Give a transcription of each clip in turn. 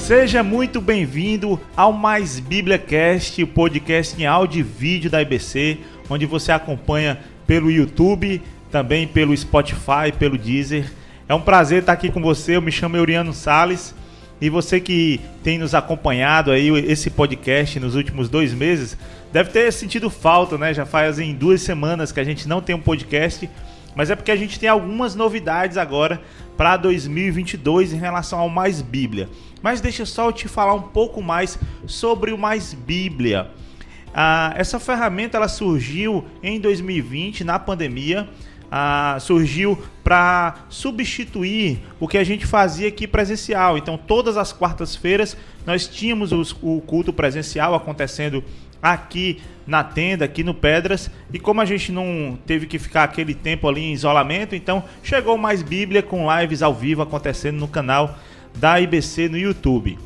Seja muito bem-vindo ao Mais BíbliaCast, o podcast em áudio e vídeo da IBC, onde você acompanha pelo YouTube, também pelo Spotify, pelo Deezer. É um prazer estar aqui com você, eu me chamo Euriano Salles e você que tem nos acompanhado aí esse podcast nos últimos 2 meses, deve ter sentido falta, né? Já fazem 2 semanas que a gente não tem um podcast, mas é porque a gente tem algumas novidades agora para 2022 em relação ao Mais Bíblia. Mas deixa só eu te falar um pouco mais sobre o Mais Bíblia. Essa ferramenta ela surgiu em 2020, na pandemia. Surgiu para substituir o que a gente fazia aqui presencial. Então, todas as quartas-feiras nós tínhamos o culto presencial acontecendo aqui na tenda, aqui no Pedras, e como a gente não teve que ficar aquele tempo ali em isolamento, então chegou Mais Bíblia com lives ao vivo acontecendo no canal da IBC no YouTube.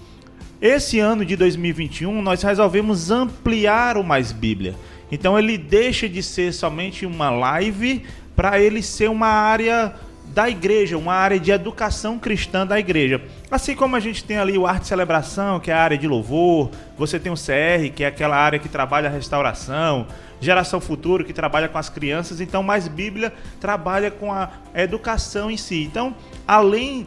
Esse ano de 2021 nós resolvemos ampliar o Mais Bíblia, então ele deixa de ser somente uma live para ele ser uma área da igreja, uma área de educação cristã da igreja. Assim como a gente tem ali o Arte e Celebração, que é a área de louvor, você tem o CR, que é aquela área que trabalha a restauração, Geração Futuro, que trabalha com as crianças, então Mais Bíblia trabalha com a educação em si. Então, além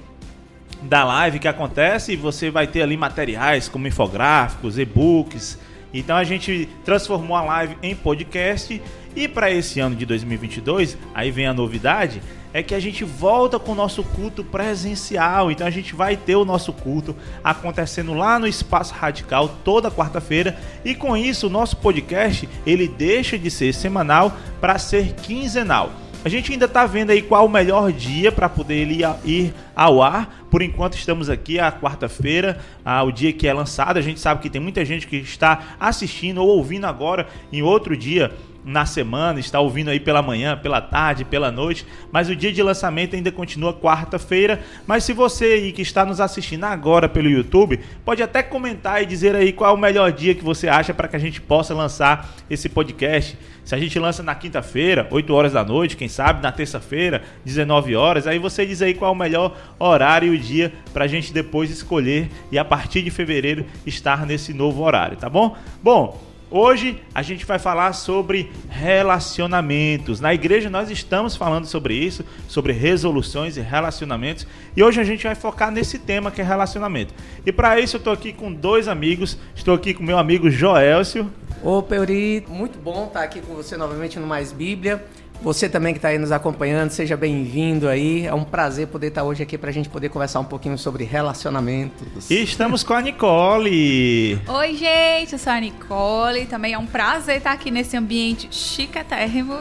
da live que acontece, você vai ter ali materiais como infográficos, e-books. Então a gente transformou a live em podcast e para esse ano de 2022, aí vem a novidade, é que a gente volta com o nosso culto presencial. Então a gente vai ter o nosso culto acontecendo lá no Espaço Radical toda quarta-feira e com isso o nosso podcast ele deixa de ser semanal para ser quinzenal. A gente ainda está vendo aí qual o melhor dia para poder ele ir ao ar. Por enquanto estamos aqui a quarta-feira, o dia que é lançado. A gente sabe que tem muita gente que está assistindo ou ouvindo agora em outro dia na semana, está ouvindo aí pela manhã, pela tarde, pela noite, mas o dia de lançamento ainda continua quarta-feira. Mas se você aí que está nos assistindo agora pelo YouTube, pode até comentar e dizer aí qual é o melhor dia que você acha para que a gente possa lançar esse podcast. Se a gente lança na quinta-feira, 8 horas da noite, quem sabe na terça-feira, 19 horas, aí você diz aí qual é o melhor horário e o dia para a gente depois escolher e a partir de fevereiro estar nesse novo horário, tá bom? Bom, hoje a gente vai falar sobre relacionamentos. Na igreja nós estamos falando sobre isso, sobre resoluções e relacionamentos. E hoje a gente vai focar nesse tema que é relacionamento. E para isso eu estou aqui com 2 amigos. Estou aqui com meu amigo Joelcio. Ô, Euri, muito bom estar aqui com você novamente no Mais Bíblia. Você também que está aí nos acompanhando, seja bem-vindo aí. É um prazer poder estar hoje aqui para a gente poder conversar um pouquinho sobre relacionamentos. E estamos com a Nicole. Oi, gente, eu sou a Nicole. Também é um prazer estar aqui nesse ambiente chiquetérrimo.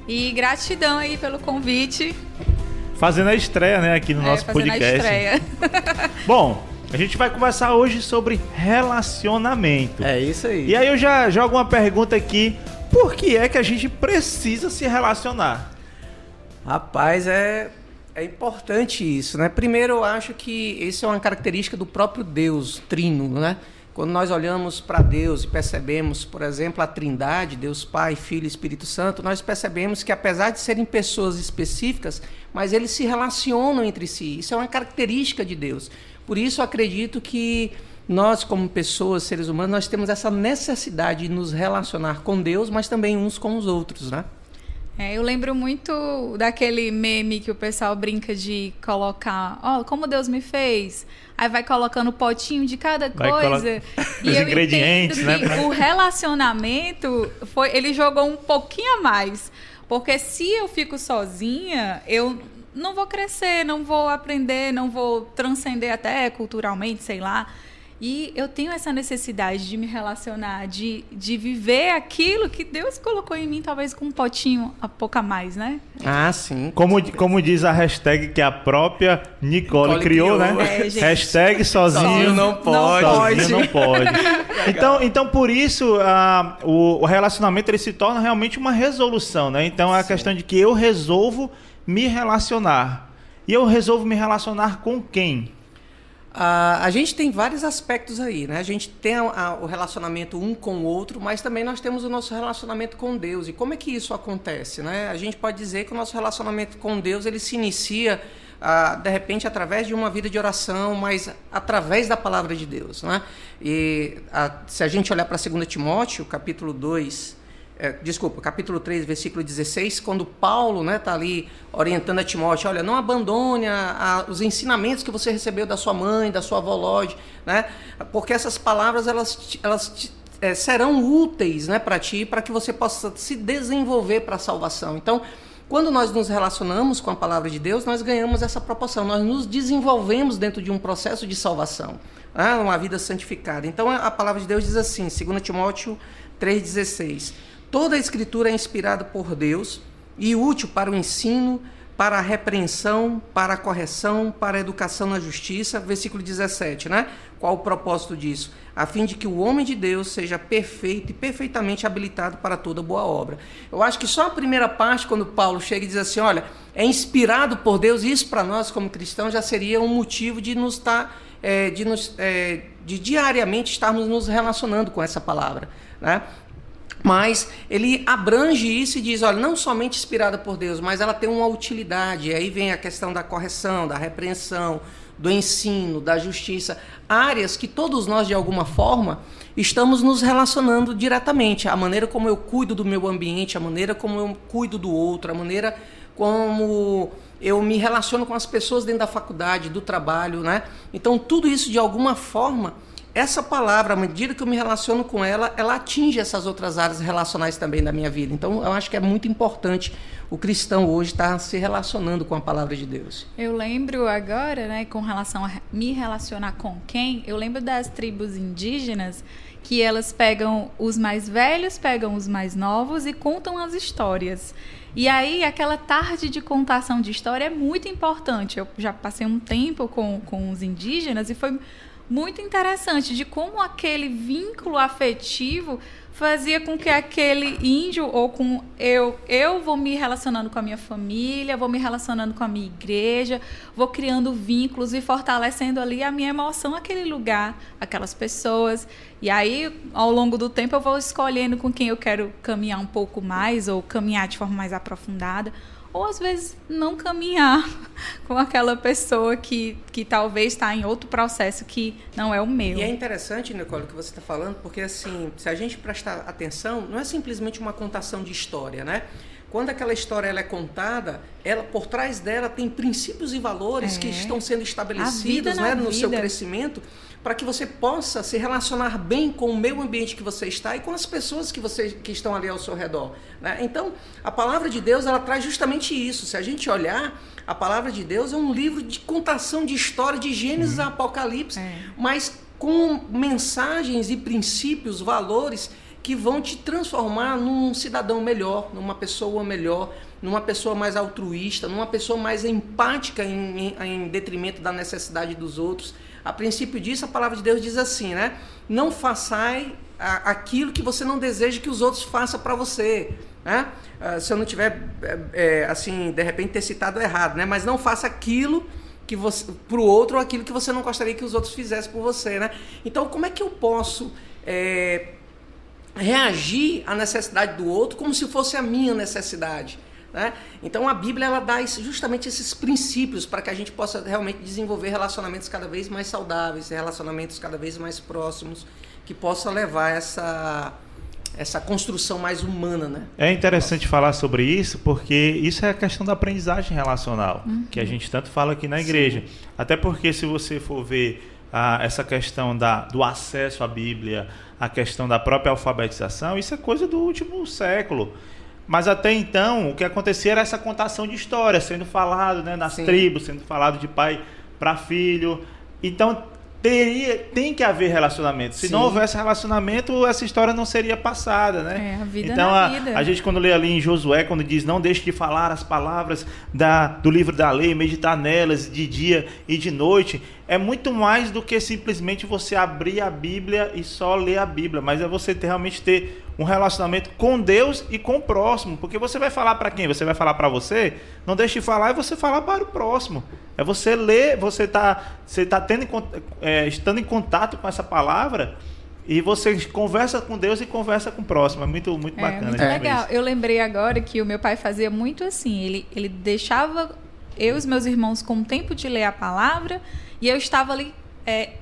E gratidão aí pelo convite. Fazendo a estreia, né, aqui no nosso podcast. A estreia. Bom, a gente vai conversar hoje sobre relacionamento. É isso aí. E aí eu já jogo uma pergunta aqui. Por que é que a gente precisa se relacionar? Rapaz, é importante isso, né? Primeiro, eu acho que isso é uma característica do próprio Deus trino, né? Quando nós olhamos para Deus e percebemos, por exemplo, a Trindade, Deus Pai, Filho e Espírito Santo, nós percebemos que apesar de serem pessoas específicas, mas eles se relacionam entre si. Isso é uma característica de Deus. Por isso, eu acredito que nós, como pessoas, seres humanos, nós temos essa necessidade de nos relacionar com Deus, mas também uns com os outros, né? Eu lembro muito daquele meme que o pessoal brinca de colocar, como Deus me fez. Aí vai colocando potinho de cada coisa. E os ingredientes, né? O relacionamento, ele jogou um pouquinho a mais. Porque se eu fico sozinha, eu não vou crescer, não vou aprender, não vou transcender até culturalmente, sei lá. E eu tenho essa necessidade de me relacionar, de viver aquilo que Deus colocou em mim, talvez com um potinho a pouco a mais, né? Ah, sim. Como diz a hashtag que a própria Nicole criou, né? Hashtag sozinho não pode. Sozinho não pode. Então, por isso, o relacionamento ele se torna realmente uma resolução, né? Então, é a questão de que eu resolvo me relacionar. E eu resolvo me relacionar com quem? A gente tem vários aspectos aí, né? A gente tem o relacionamento um com o outro, mas também nós temos o nosso relacionamento com Deus. E como é que isso acontece, né? A gente pode dizer que o nosso relacionamento com Deus ele se inicia de repente através de uma vida de oração, mas através da palavra de Deus, né? E se a gente olhar para 2 Timóteo, capítulo 3, versículo 16, quando Paulo está ali orientando a Timóteo, olha, não abandone os ensinamentos que você recebeu da sua mãe, da sua avó Lode, né? Porque essas palavras elas serão úteis, né, para ti, para que você possa se desenvolver para a salvação. Então, quando nós nos relacionamos com a palavra de Deus, nós ganhamos essa proporção, nós nos desenvolvemos dentro de um processo de salvação, né, uma vida santificada. Então, a palavra de Deus diz assim, 2 Timóteo 3,16, toda a escritura é inspirada por Deus e útil para o ensino, para a repreensão, para a correção, para a educação na justiça, versículo 17, né? Qual o propósito disso? A fim de que o homem de Deus seja perfeito e perfeitamente habilitado para toda boa obra. Eu acho que só a primeira parte, quando Paulo chega e diz assim, olha, é inspirado por Deus, isso para nós como cristãos já seria um motivo de nos estar, de diariamente estarmos nos relacionando com essa palavra, né? Mas ele abrange isso e diz, olha, não somente inspirada por Deus, mas ela tem uma utilidade. E aí vem a questão da correção, da repreensão, do ensino, da justiça. Áreas que todos nós, de alguma forma, estamos nos relacionando diretamente. A maneira como eu cuido do meu ambiente, a maneira como eu cuido do outro, a maneira como eu me relaciono com as pessoas dentro da faculdade, do trabalho, né? Então, tudo isso, de alguma forma, essa palavra, à medida que eu me relaciono com ela, ela atinge essas outras áreas relacionais também da minha vida. Então, eu acho que é muito importante o cristão hoje estar se relacionando com a palavra de Deus. Eu lembro agora, né, com relação a me relacionar com quem, eu lembro das tribos indígenas que elas pegam os mais velhos, pegam os mais novos e contam as histórias. E aí, aquela tarde de contação de história é muito importante. Eu já passei um tempo com os indígenas e foi muito interessante de como aquele vínculo afetivo fazia com que aquele índio ou com eu vou me relacionando com a minha família, vou me relacionando com a minha igreja, vou criando vínculos e fortalecendo ali a minha emoção, aquele lugar, aquelas pessoas. E aí, ao longo do tempo, eu vou escolhendo com quem eu quero caminhar um pouco mais ou caminhar de forma mais aprofundada. Ou, às vezes, não caminhar com aquela pessoa que talvez está em outro processo que não é o meu. E é interessante, Nicole, o que você está falando, porque, assim, se a gente prestar atenção, não é simplesmente uma contação de história, né? Quando aquela história ela é contada, por trás dela tem princípios e valores que estão sendo estabelecidos, né, no seu crescimento, para que você possa se relacionar bem com o meio ambiente que você está e com as pessoas que estão ali ao seu redor, né? Então, a palavra de Deus, ela traz justamente isso. Se a gente olhar, a palavra de Deus é um livro de contação de história de Gênesis a Apocalipse, mas com mensagens e princípios, valores que vão te transformar num cidadão melhor, numa pessoa melhor, numa pessoa mais altruísta, numa pessoa mais empática em detrimento da necessidade dos outros. A princípio disso, a palavra de Deus diz assim, né? Não façai aquilo que você não deseja que os outros façam para você, né? Se eu não tiver, assim, de repente ter citado errado, né? Mas não faça aquilo que você para o outro ou aquilo que você não gostaria que os outros fizessem por você, né? Então, como é que eu posso reagir à necessidade do outro como se fosse a minha necessidade, né? Então a Bíblia ela dá justamente esses princípios para que a gente possa realmente desenvolver relacionamentos cada vez mais saudáveis, relacionamentos cada vez mais próximos, que possa levar essa construção mais humana, né? É interessante falar sobre isso, porque isso é a questão da aprendizagem relacional, que a gente tanto fala aqui na igreja. Sim. Até porque se você for ver essa questão do acesso à Bíblia, a questão da própria alfabetização, isso é coisa do último século. Mas até então, o que acontecia era essa contação de história, sendo falado, né, nas tribos, sendo falado de pai para filho. Então, tem que haver relacionamento. Se não houvesse relacionamento, essa história não seria passada, né? A vida então, na vida. A gente, quando lê ali em Josué, quando diz, não deixe de falar as palavras do livro da lei, meditar nelas de dia e de noite, é muito mais do que simplesmente você abrir a Bíblia e só ler a Bíblia, mas é você realmente ter um relacionamento com Deus e com o próximo, porque você vai falar para quem? Você vai falar para você? Não deixe de falar, é você falar para o próximo. É você ler, você tá estando em contato com essa palavra e você conversa com Deus e conversa com o próximo. É muito bacana. Muito legal. Eu lembrei agora que o meu pai fazia muito assim, ele deixava eu e os meus irmãos com o tempo de ler a palavra, e eu estava ali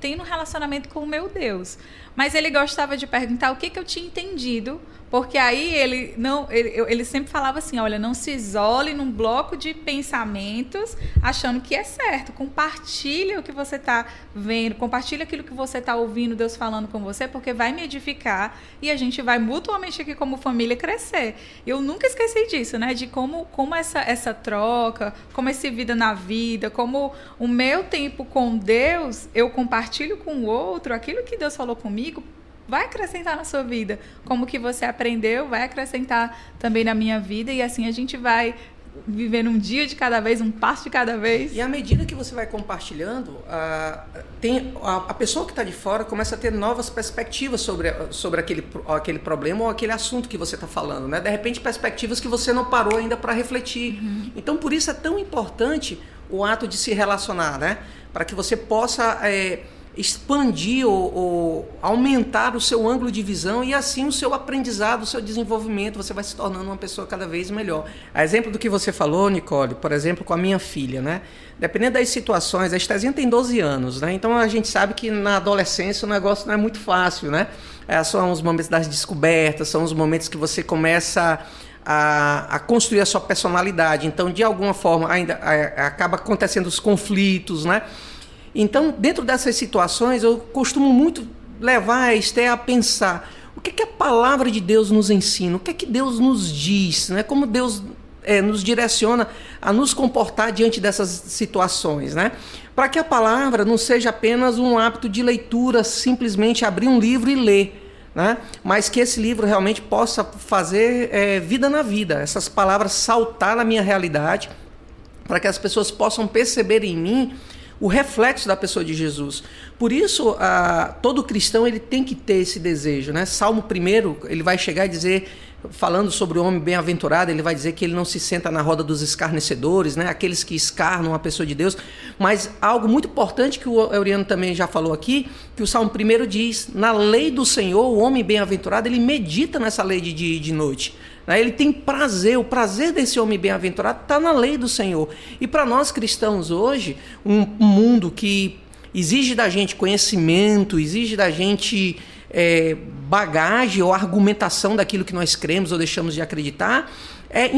tendo um relacionamento com o meu Deus. Mas ele gostava de perguntar o que eu tinha entendido, porque aí ele sempre falava assim, olha, não se isole num bloco de pensamentos achando que é certo. Compartilha o que você está vendo, compartilha aquilo que você está ouvindo Deus falando com você, porque vai me edificar e a gente vai mutuamente aqui como família crescer. Eu nunca esqueci disso, né? De como essa troca, como essa vida na vida, como o meu tempo com Deus, eu compartilho com o outro aquilo que Deus falou comigo, vai acrescentar na sua vida. Como que você aprendeu, vai acrescentar também na minha vida, e assim a gente vai vivendo um dia de cada vez, um passo de cada vez. E à medida que você vai compartilhando, a pessoa que está de fora começa a ter novas perspectivas sobre aquele problema ou aquele assunto que você está falando, né? De repente, perspectivas que você não parou ainda para refletir. Uhum. Então, por isso é tão importante o ato de se relacionar, né? Para que você possa expandir ou aumentar o seu ângulo de visão e assim o seu aprendizado, o seu desenvolvimento, você vai se tornando uma pessoa cada vez melhor. A exemplo do que você falou, Nicole, por exemplo, com a minha filha, né? Dependendo das situações, a Estezinha tem 12 anos, né? Então a gente sabe que na adolescência o negócio não é muito fácil, né? São os momentos das descobertas, são os momentos que você começa a construir a sua personalidade. Então, de alguma forma, ainda acaba acontecendo os conflitos, né? Então, dentro dessas situações, eu costumo muito levar a Esther a pensar o que a palavra de Deus nos ensina, o que Deus nos diz, né? Como Deus nos direciona a nos comportar diante dessas situações, né? Para que a palavra não seja apenas um hábito de leitura, simplesmente abrir um livro e ler, né? Mas que esse livro realmente possa fazer vida na vida, essas palavras saltar na minha realidade, para que as pessoas possam perceber em mim o reflexo da pessoa de Jesus. Por isso, todo cristão ele tem que ter esse desejo, né? Salmo 1, ele vai chegar e dizer, falando sobre o homem bem-aventurado, ele vai dizer que ele não se senta na roda dos escarnecedores, né? Aqueles que escarnam a pessoa de Deus. Mas algo muito importante que o Euriano também já falou aqui, que o Salmo 1 diz, na lei do Senhor, o homem bem-aventurado, ele medita nessa lei de dia e de noite. Ele tem prazer, o prazer desse homem bem-aventurado está na lei do Senhor. E para nós cristãos hoje, um mundo que exige da gente conhecimento, exige da gente bagagem ou argumentação daquilo que nós cremos ou deixamos de acreditar,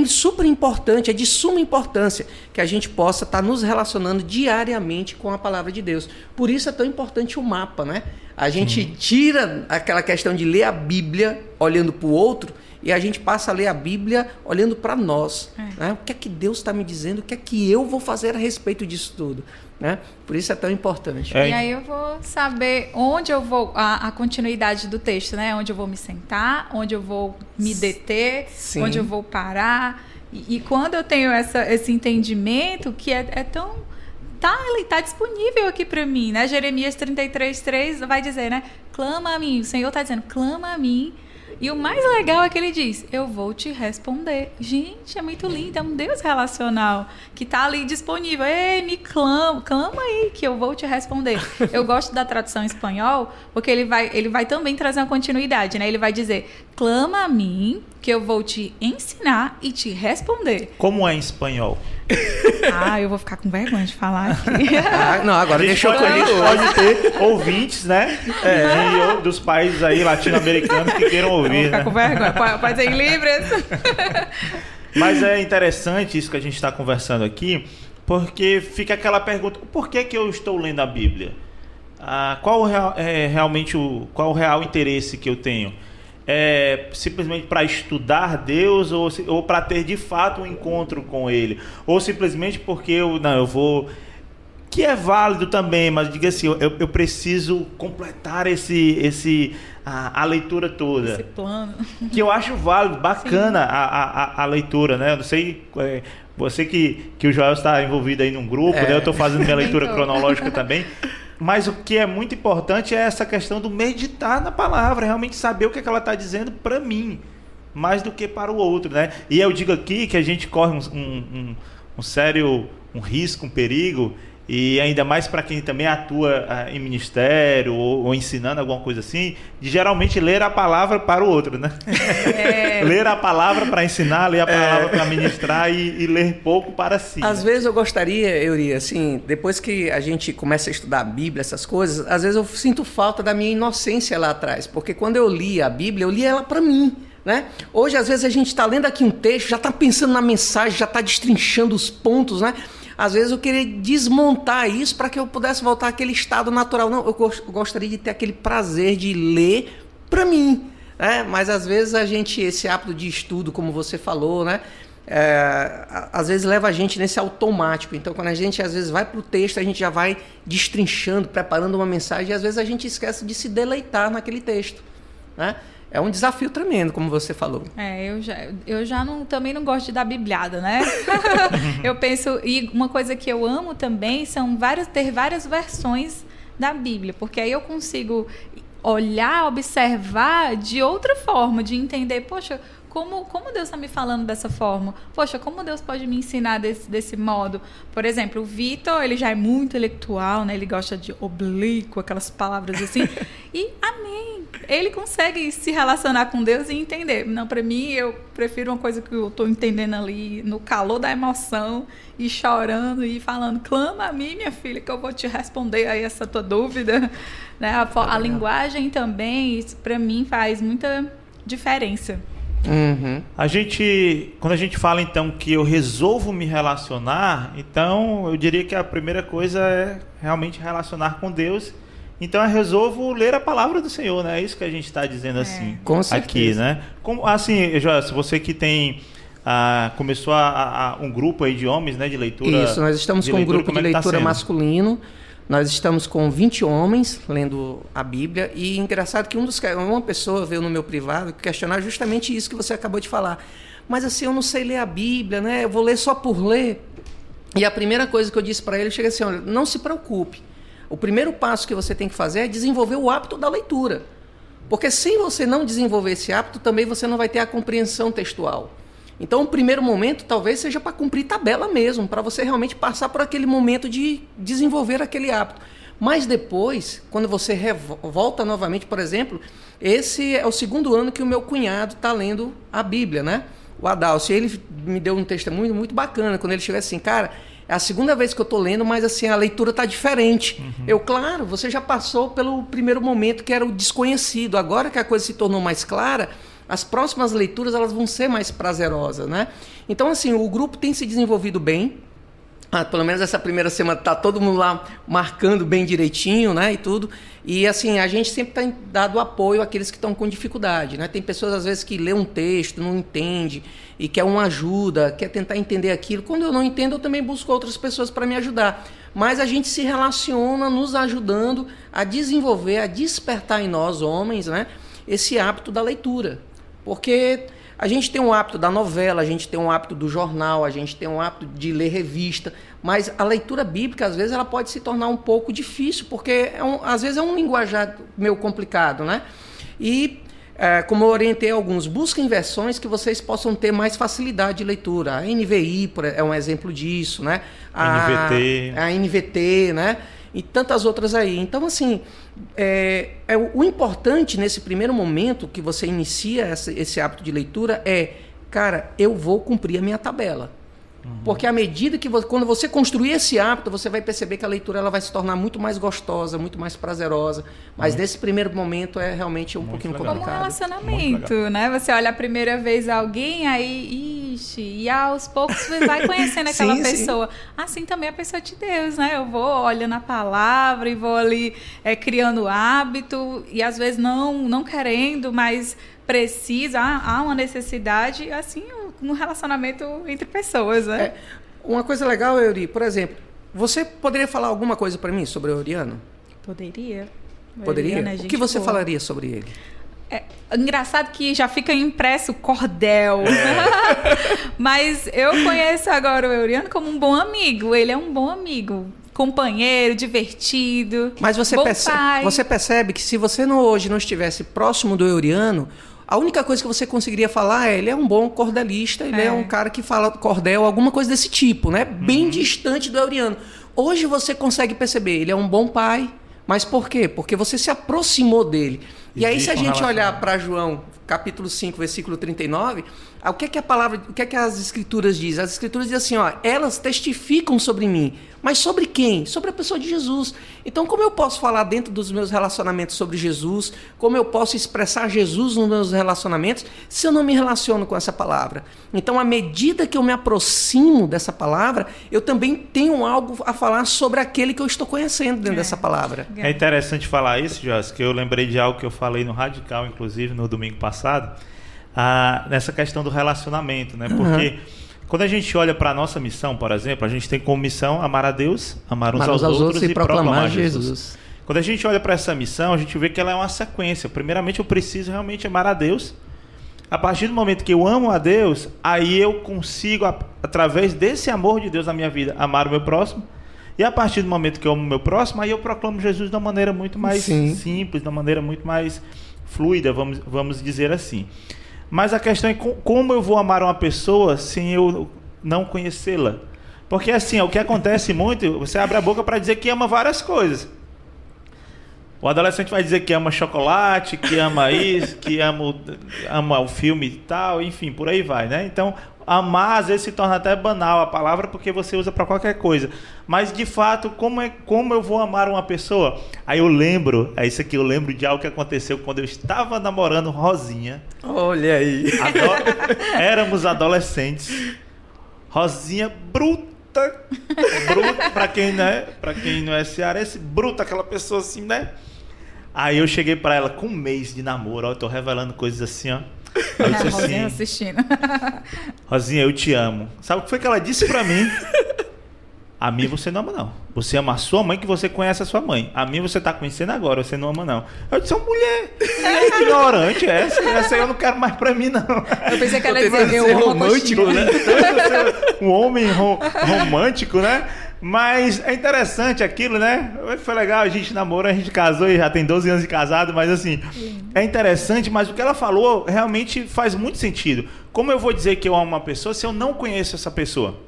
super importante, é de suma importância que a gente possa estar nos relacionando diariamente com a palavra de Deus. Por isso é tão importante o mapa, né? A gente tira aquela questão de ler a Bíblia olhando para o outro e a gente passa a ler a Bíblia olhando para nós. Né? O que é que Deus está me dizendo? O que é que eu vou fazer a respeito disso tudo? Né? Por isso é tão importante. E aí eu vou saber onde eu vou, a continuidade do texto, né? Onde eu vou me sentar, onde eu vou me deter, Sim. onde eu vou parar. E quando eu tenho esse entendimento que é tão... Tá disponível aqui para mim, né? Jeremias 33:3 vai dizer, né? Clama a mim. O Senhor está dizendo, clama a mim. E o mais legal é que ele diz, eu vou te responder. Gente, é muito lindo, é um Deus relacional que está ali disponível. Ei, me clama aí que eu vou te responder. Eu gosto da tradução em espanhol, porque ele vai também trazer uma continuidade, né? Ele vai dizer, clama a mim que eu vou te ensinar e te responder. Como é em espanhol? Eu vou ficar com vergonha de falar aqui. Não, agora deixa eu pode ter ouvintes, né? Dos países aí latino-americanos que queiram ouvir. Vou ficar com vergonha. Pode ser em Libras. Mas é interessante isso que a gente está conversando aqui, porque fica aquela pergunta: por que eu estou lendo a Bíblia? Qual o real interesse que eu tenho? É simplesmente para estudar Deus ou para ter de fato um encontro com Ele? Ou simplesmente porque eu vou... Que é válido também, mas diga assim, eu preciso completar a leitura toda. Esse plano. Que eu acho válido, bacana a leitura, né? Eu não sei, você que o Joel está envolvido aí num grupo, né? Eu estou fazendo minha leitura cronológica também. Mas o que é muito importante é essa questão do meditar na palavra, realmente saber o que ela está dizendo para mim, mais do que para o outro, né? E eu digo aqui que a gente corre um sério risco, um perigo, e ainda mais para quem também atua em ministério ou ensinando alguma coisa assim, de geralmente ler a palavra para o outro, né? Ler a palavra para ensinar, ler a palavra para ministrar e ler pouco para si. Às vezes eu gostaria, Euri, assim, depois que a gente começa a estudar a Bíblia, essas coisas, às vezes eu sinto falta da minha inocência lá atrás, porque quando eu li a Bíblia, eu li ela para mim. Né? Hoje, às vezes, a gente está lendo aqui um texto, já está pensando na mensagem, já está destrinchando os pontos, né? Às vezes eu queria desmontar isso para que eu pudesse voltar àquele estado natural. Não, eu gostaria de ter aquele prazer de ler para mim, né? Mas às vezes esse hábito de estudo, como você falou, né? Às vezes leva a gente nesse automático. Então, quando a gente às vezes vai para o texto, a gente já vai destrinchando, preparando uma mensagem, e às vezes a gente esquece de se deleitar naquele texto, né? É um desafio tremendo, como você falou. Eu já também não gosto de dar bibliada, né? Eu penso, e uma coisa que eu amo também são ter várias versões da Bíblia, porque aí eu consigo olhar, observar de outra forma, de entender, poxa, como Deus está me falando dessa forma? Poxa, como Deus pode me ensinar desse modo? Por exemplo, o Vitor, ele já é muito intelectual, né? Ele gosta de oblíquo, aquelas palavras assim. E amém! Ele consegue se relacionar com Deus e entender. Não, para mim, eu prefiro uma coisa que eu estou entendendo ali no calor da emoção e chorando e falando, clama a mim, minha filha, que eu vou te responder aí essa tua dúvida. Né? A linguagem também, para mim, faz muita diferença. Uhum. Quando a gente fala então que eu resolvo me relacionar, então eu diria que a primeira coisa é realmente relacionar com Deus. Então eu resolvo ler a palavra do Senhor, né? É isso que a gente está dizendo assim com aqui, né? Assim, Joyce, você que tem começou um grupo aí de homens, né, de leitura. Isso, nós estamos com um grupo de leitura masculino. Nós estamos com 20 homens lendo a Bíblia, e engraçado que uma pessoa veio no meu privado questionar justamente isso que você acabou de falar. Mas assim, eu não sei ler a Bíblia, né? Eu vou ler só por ler. E a primeira coisa que eu disse para ele, chega assim, olha, não se preocupe. O primeiro passo que você tem que fazer é desenvolver o hábito da leitura. Porque sem você não desenvolver esse hábito, também você não vai ter a compreensão textual. Então, o primeiro momento talvez seja para cumprir tabela mesmo, para você realmente passar por aquele momento de desenvolver aquele hábito. Mas depois, quando você volta novamente, por exemplo, esse é o segundo ano que o meu cunhado está lendo a Bíblia, né? O Adalcio, ele me deu um testemunho muito bacana, quando ele chegou assim, cara, é a segunda vez que eu estou lendo, mas assim, a leitura está diferente. Uhum. Claro, você já passou pelo primeiro momento que era o desconhecido, agora que a coisa se tornou mais clara, as próximas leituras elas vão ser mais prazerosas, né? Então, assim, o grupo tem se desenvolvido bem. Pelo menos essa primeira semana está todo mundo lá marcando bem direitinho, né? E tudo. E, assim, a gente sempre tem dado apoio àqueles que estão com dificuldade, né? Tem pessoas, às vezes, que lê um texto, não entende e quer uma ajuda, quer tentar entender aquilo. Quando eu não entendo, eu também busco outras pessoas para me ajudar. Mas a gente se relaciona nos ajudando a desenvolver, a despertar em nós, homens, né? Esse hábito da leitura. Porque a gente tem um hábito da novela, a gente tem um hábito do jornal, a gente tem um hábito de ler revista, mas a leitura bíblica, às vezes, ela pode se tornar um pouco difícil, porque às vezes é um linguajar meio complicado, né? E, como eu orientei alguns, busquem versões que vocês possam ter mais facilidade de leitura. A NVI é um exemplo disso, né? A NVT, né? E tantas outras aí. Então, assim, o importante nesse primeiro momento que você inicia esse hábito de leitura cara, eu vou cumprir a minha tabela. Uhum. Porque à medida que quando você construir esse hábito, você vai perceber que a leitura ela vai se tornar muito mais gostosa, muito mais prazerosa. Mas nesse primeiro momento é realmente um pouquinho complicado. Como um relacionamento, né? Você olha a primeira vez alguém, aí, e aos poucos você vai conhecendo aquela pessoa. Sim. Assim também a pessoa de Deus, né? Eu vou olhando a palavra e vou ali criando hábito, e às vezes não querendo, mas precisa, há uma necessidade, assim, no relacionamento entre pessoas, né? Uma coisa legal, Euri, por exemplo, você poderia falar alguma coisa para mim sobre o Euriano? Poderia. Poderia? O que você falaria sobre ele? Engraçado que já fica impresso cordel. Mas eu conheço agora o Euriano como um bom amigo. Ele é um bom amigo. Companheiro, divertido. Mas você percebe que se você hoje não estivesse próximo do Euriano, a única coisa que você conseguiria falar ele é um bom cordelista, ele é um cara que fala cordel, alguma coisa desse tipo, né? Bem distante do Euriano. Hoje você consegue perceber, ele é um bom pai, mas por quê? Porque você se aproximou dele. E aí, se a gente olhar para João, capítulo 5, versículo 39, o que é que a palavra, o que é que as escrituras dizem? As escrituras dizem assim, ó, elas testificam sobre mim. Mas sobre quem? Sobre a pessoa de Jesus. Então, como eu posso falar dentro dos meus relacionamentos sobre Jesus? Como eu posso expressar Jesus nos meus relacionamentos se eu não me relaciono com essa palavra? Então, à medida que eu me aproximo dessa palavra, eu também tenho algo a falar sobre aquele que eu estou conhecendo dentro dessa palavra. É interessante falar isso, Joyce, que eu lembrei de algo que eu falei no Radical, inclusive, no domingo passado, nessa questão do relacionamento, né? Porque quando a gente olha para a nossa missão, por exemplo, a gente tem como missão amar a Deus, amar uns aos outros e proclamar Jesus. Quando a gente olha para essa missão, a gente vê que ela é uma sequência. Primeiramente, eu preciso realmente amar a Deus. A partir do momento que eu amo a Deus, aí eu consigo, através desse amor de Deus na minha vida, amar o meu próximo. E a partir do momento que eu amo o meu próximo, aí eu proclamo Jesus de uma maneira muito mais simples, de uma maneira muito mais fluida, vamos dizer assim. Mas a questão é como eu vou amar uma pessoa sem eu não conhecê-la. Porque assim, o que acontece muito, você abre a boca para dizer que ama várias coisas. O adolescente vai dizer que ama chocolate, que ama isso, que ama o filme e tal, enfim, por aí vai, né? Então, amar às vezes se torna até banal a palavra porque você usa para qualquer coisa. Mas, de fato, como eu vou amar uma pessoa? Aí eu lembro de algo que aconteceu quando eu estava namorando Rosinha. Olha aí. Éramos adolescentes. Rosinha bruta, para quem não é cearense, bruta, aquela pessoa assim, né? Aí eu cheguei para ela com um mês de namoro, ó, eu tô revelando coisas assim, ó. Eu disse Rosinha assim, assistindo. Rosinha, eu te amo. Sabe o que foi que ela disse pra mim? A mim você não ama, não. Você ama a sua mãe, que você conhece a sua mãe. A mim você tá conhecendo agora, você não ama, não. Eu disse, mulher ignorante essa aí eu não quero mais pra mim, não. Eu pensei que ela ia dizer um romântico, né? Um homem romântico, né? Mas é interessante aquilo, né? Foi legal, a gente namorou, a gente casou e já tem 12 anos de casado, mas assim, é interessante, mas o que ela falou realmente faz muito sentido. Como eu vou dizer que eu amo uma pessoa se eu não conheço essa pessoa?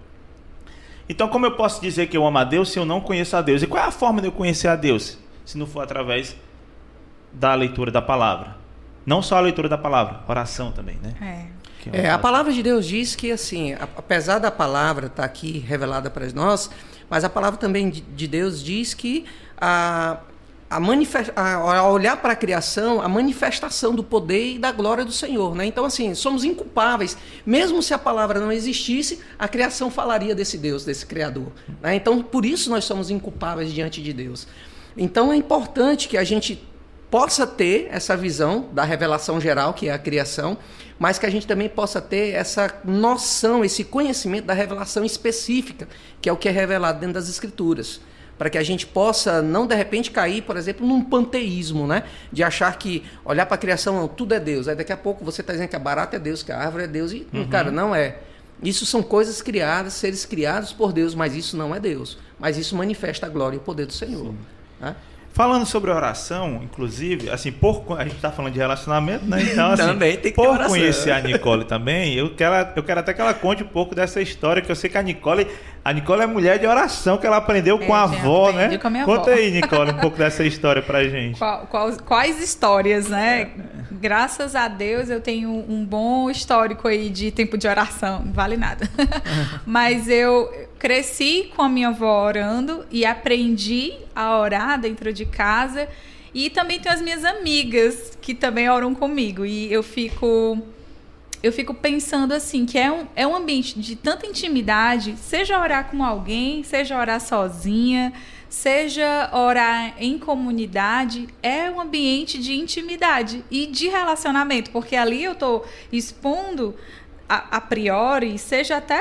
Então, como eu posso dizer que eu amo a Deus se eu não conheço a Deus? E qual é a forma de eu conhecer a Deus? Se não for através da leitura da palavra. Não só a leitura da palavra, oração também, né? A palavra de Deus diz que, assim, apesar da palavra estar aqui revelada para nós, mas a palavra também de Deus diz que ao olhar para a criação, a manifestação do poder e da glória do Senhor, né? Então, assim, somos inculpáveis. Mesmo se a palavra não existisse, a criação falaria desse Deus, desse Criador, né? Então, por isso nós somos inculpáveis diante de Deus. Então, é importante que a gente possa ter essa visão da revelação geral, que é a criação, mas que a gente também possa ter essa noção, esse conhecimento da revelação específica, que é o que é revelado dentro das Escrituras, para que a gente possa não, de repente, cair, por exemplo, num panteísmo, né? De achar que olhar para a criação, não, tudo é Deus. Aí daqui a pouco você está dizendo que a barata é Deus, que a árvore é Deus, e, cara, não é. Isso são coisas criadas, seres criados por Deus, mas isso não é Deus. Mas isso manifesta a glória e o poder do Senhor. Né? Falando sobre oração, inclusive, assim, a gente está falando de relacionamento, né? Então, assim, também tem que por ter conhecer a Nicole também, eu quero até que ela conte um pouco dessa história, que eu sei que a Nicole é mulher de oração, que ela aprendeu com a avó, né? Com a minha Conta avó. aí, Nicole, um pouco dessa história pra gente. Quais histórias, né? Graças a Deus eu tenho um bom histórico aí de tempo de oração, não vale nada. Mas eu cresci com a minha avó orando e aprendi a orar dentro de casa. E também tenho as minhas amigas que também oram comigo. E eu fico pensando assim, que é um ambiente de tanta intimidade, seja orar com alguém, seja orar sozinha, seja orar em comunidade, é um ambiente de intimidade e de relacionamento, porque ali eu estou expondo a priori, seja até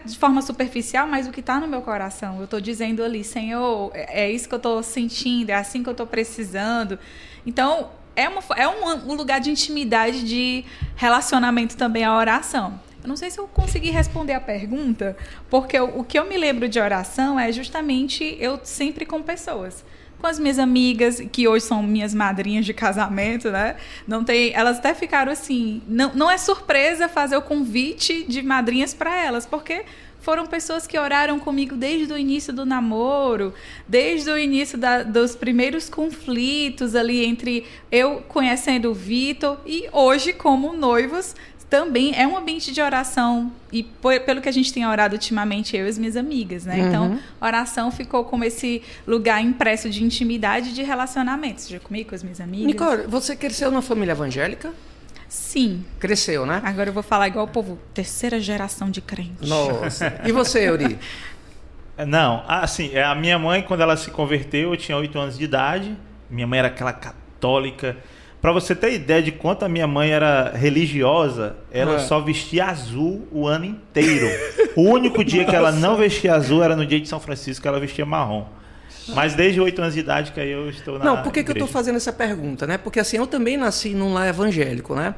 de forma superficial, mas o que está no meu coração. Eu estou dizendo ali, Senhor, é isso que eu estou sentindo, é assim que eu estou precisando. Então, é um lugar de intimidade, de relacionamento também a oração. Eu não sei se eu consegui responder a pergunta, porque o que eu me lembro de oração é justamente eu sempre com pessoas. com as minhas amigas, que hoje são minhas madrinhas de casamento, né? Não tem, elas até ficaram assim, não é surpresa fazer o convite de madrinhas para elas, porque foram pessoas que oraram comigo desde o início do namoro, desde o início dos primeiros conflitos ali entre eu conhecendo o Vitor e hoje como noivos. Também é um ambiente de oração e pelo que a gente tem orado ultimamente, eu e as minhas amigas, né? Então, oração ficou como esse lugar impresso de intimidade e de relacionamento. Seja comigo, com as minhas amigas. Nicole, você cresceu numa família evangélica? Sim. Cresceu, né? Agora eu vou falar igual o povo, terceira geração de crente. Nossa. E você, Euri? Não, assim, a minha mãe, quando ela se converteu, eu tinha 8 anos de idade. Minha mãe era aquela católica. Pra você ter ideia de quanto a minha mãe era religiosa, ela só vestia azul o ano inteiro. O único dia que ela não vestia azul era no dia de São Francisco, que ela vestia marrom. Mas desde 8 anos de idade que aí eu estou na Não, por que eu igreja. estou fazendo essa pergunta, né? Porque assim, eu também nasci num lar evangélico, né?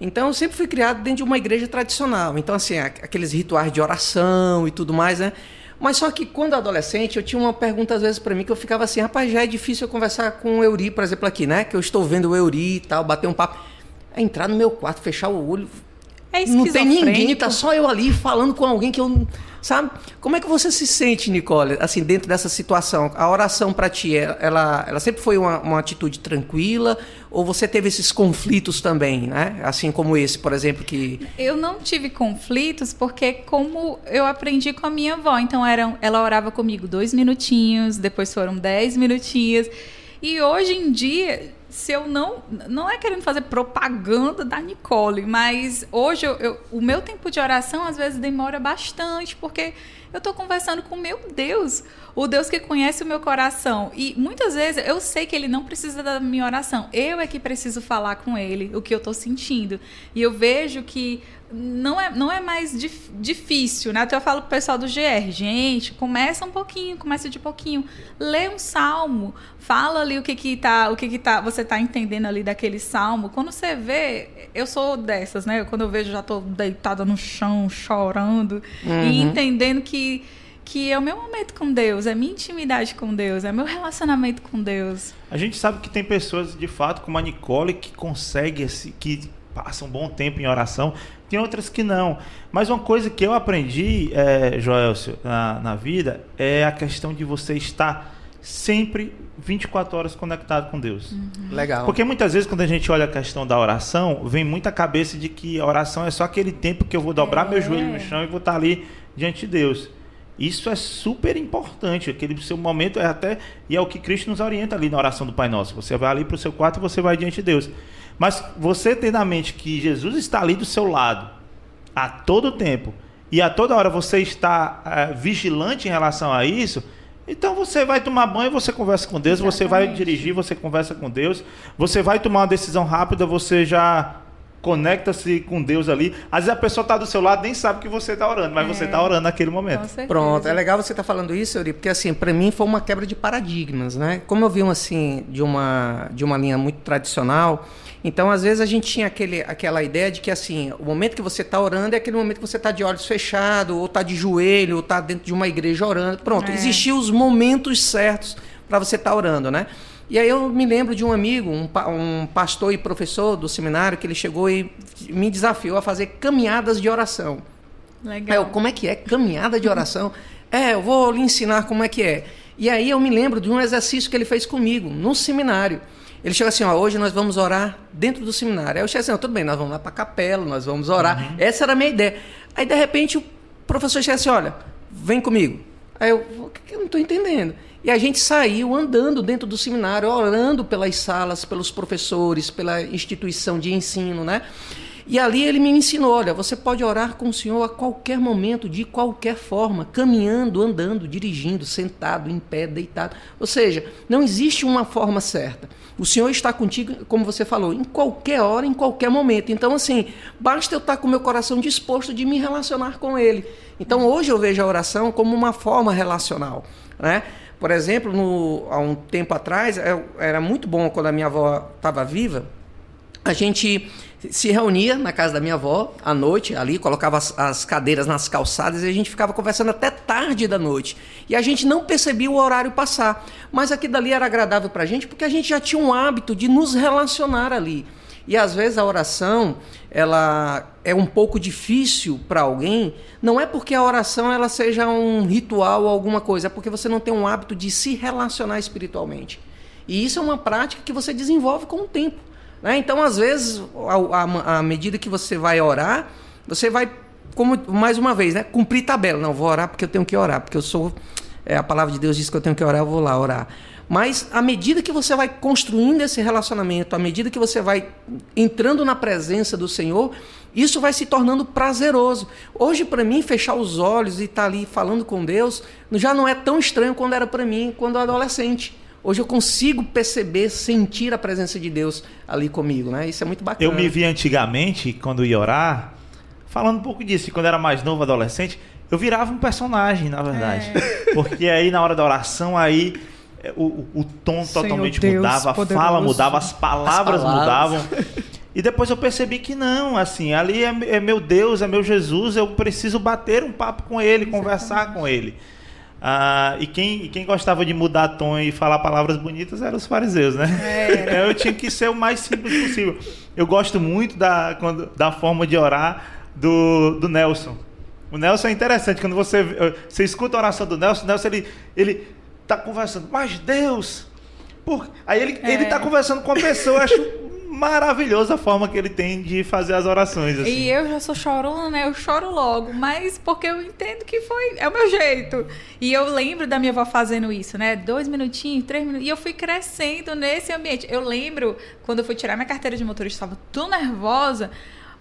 Então eu sempre fui criado dentro de uma igreja tradicional. Então assim, aqueles rituais de oração e tudo mais, né? Mas só que quando adolescente, eu tinha uma pergunta às vezes para mim que eu ficava assim, rapaz, já é difícil eu conversar com o Euri, por exemplo, aqui, né? Que eu estou vendo o Euri e tal, bater um papo. É entrar no meu quarto, fechar o olho. É não tem ninguém, esquizofrênico. tá só eu ali falando com alguém que eu... Sabe? Como é que você se sente, Nicole, assim, dentro dessa situação? A oração para ti, ela sempre foi uma atitude tranquila? Ou você teve esses conflitos também, né? Assim como esse, por exemplo, que... Eu não tive conflitos porque como eu aprendi com a minha avó. Então ela orava comigo 2 minutinhos, depois foram 10 minutinhos. E hoje em dia, se eu não é querendo fazer propaganda da Nicole, mas hoje o meu tempo de oração às vezes demora bastante, porque eu estou conversando com o meu Deus, o Deus que conhece o meu coração. E muitas vezes eu sei que ele não precisa da minha oração, eu é que preciso falar com ele o que eu estou sentindo. E eu vejo que não é mais difícil, né? Então eu falo pro pessoal do GR, gente, começa de pouquinho, lê um salmo, fala ali o que você tá entendendo ali daquele salmo. Quando você vê, eu sou dessas, né? Quando eu vejo, já tô deitada no chão, chorando e entendendo que é o meu momento com Deus, é minha intimidade com Deus, é meu relacionamento com Deus. A gente sabe que tem pessoas, de fato, como a Nicole, que consegue, que passam um bom tempo em oração. Tem outras que não. Mas uma coisa que eu aprendi, Joelcio, na vida, é a questão de você estar sempre 24 horas conectado com Deus. Legal. Porque muitas vezes, quando a gente olha a questão da oração, vem muita cabeça de que a oração é só aquele tempo que eu vou dobrar meu joelho no chão e vou estar ali diante de Deus. Isso é super importante. Aquele seu momento e é o que Cristo nos orienta ali na oração do Pai Nosso. Você vai ali para o seu quarto e você vai diante de Deus. Mas você tem na mente que Jesus está ali do seu lado a todo tempo e a toda hora você está vigilante em relação a isso, então você vai tomar banho, você conversa com Deus. Exatamente. Você vai dirigir, você conversa com Deus, você vai tomar uma decisão rápida, você já conecta-se com Deus ali. Às vezes a pessoa está do seu lado, nem sabe que você está orando, mas você está orando naquele momento. Pronto, é legal você estar falando isso, Euri, porque assim, para mim foi uma quebra de paradigmas, né? Como eu vi assim, de uma linha muito tradicional, então às vezes a gente tinha aquela ideia de que assim, o momento que você está orando é aquele momento que você está de olhos fechados, ou está de joelho, ou está dentro de uma igreja orando. Pronto, existiam os momentos certos para você estar orando, né? E aí eu me lembro de um amigo, um pastor e professor do seminário, que ele chegou e me desafiou a fazer caminhadas de oração. Legal. Como é que é? Caminhada de oração? Eu vou lhe ensinar como é que é. E aí eu me lembro de um exercício que ele fez comigo, no seminário. Ele chegou assim, hoje nós vamos orar dentro do seminário. Aí eu cheguei assim, tudo bem, nós vamos lá para a capela, nós vamos orar. Essa era a minha ideia. Aí de repente o professor chega assim, olha, vem comigo. Aí eu não estou entendendo. E a gente saiu andando dentro do seminário, orando pelas salas, pelos professores, pela instituição de ensino, né? E ali ele me ensinou, olha, você pode orar com o Senhor a qualquer momento, de qualquer forma, caminhando, andando, dirigindo, sentado, em pé, deitado. Ou seja, não existe uma forma certa. O Senhor está contigo, como você falou, em qualquer hora, em qualquer momento. Então, assim, basta eu estar com o meu coração disposto de me relacionar com Ele. Então, hoje eu vejo a oração como uma forma relacional, né? Por exemplo, há um tempo atrás, era muito bom quando a minha avó estava viva, a gente se reunia na casa da minha avó à noite, ali, colocava as cadeiras nas calçadas e a gente ficava conversando até tarde da noite. E a gente não percebia o horário passar. Mas aquilo dali era agradável para a gente porque a gente já tinha um hábito de nos relacionar ali. E às vezes a oração, ela é um pouco difícil para alguém, não é porque a oração ela seja um ritual ou alguma coisa, é porque você não tem um hábito de se relacionar espiritualmente. E isso é uma prática que você desenvolve com o tempo. Né? Então, às vezes, à medida que você vai orar, você vai, como mais uma vez, né, cumprir tabela. Não, vou orar porque eu tenho que orar, porque eu sou... a palavra de Deus diz que eu tenho que orar, eu vou lá orar. Mas, à medida que você vai construindo esse relacionamento, à medida que você vai entrando na presença do Senhor, isso vai se tornando prazeroso. Hoje, para mim, fechar os olhos e estar ali falando com Deus já não é tão estranho quando era para mim, quando eu era adolescente. Hoje eu consigo perceber, sentir a presença de Deus ali comigo, né? Isso é muito bacana. Eu me vi antigamente, quando ia orar, falando um pouco disso, quando eu era mais novo, adolescente, eu virava um personagem, na verdade. Porque aí, na hora da oração, aí... O tom totalmente mudava, a fala mudava, as palavras mudavam. E depois eu percebi que não, assim, ali é meu Deus, é meu Jesus, eu preciso bater um papo com ele, conversar com ele. E quem gostava de mudar tom e falar palavras bonitas eram os fariseus, né? Então eu tinha que ser o mais simples possível. Eu gosto muito da forma de orar do Nelson. O Nelson é interessante, quando você escuta a oração do Nelson, ele tá conversando, mas Deus... Aí ele tá conversando com a pessoa, eu acho maravilhosa a forma que ele tem de fazer as orações. Assim. E eu já sou chorona, né? Eu choro logo, mas porque eu entendo que é o meu jeito. E eu lembro da minha avó fazendo isso, né? 2 minutinhos, 3 minutos, e eu fui crescendo nesse ambiente. Eu lembro, quando eu fui tirar minha carteira de motorista, estava tão nervosa,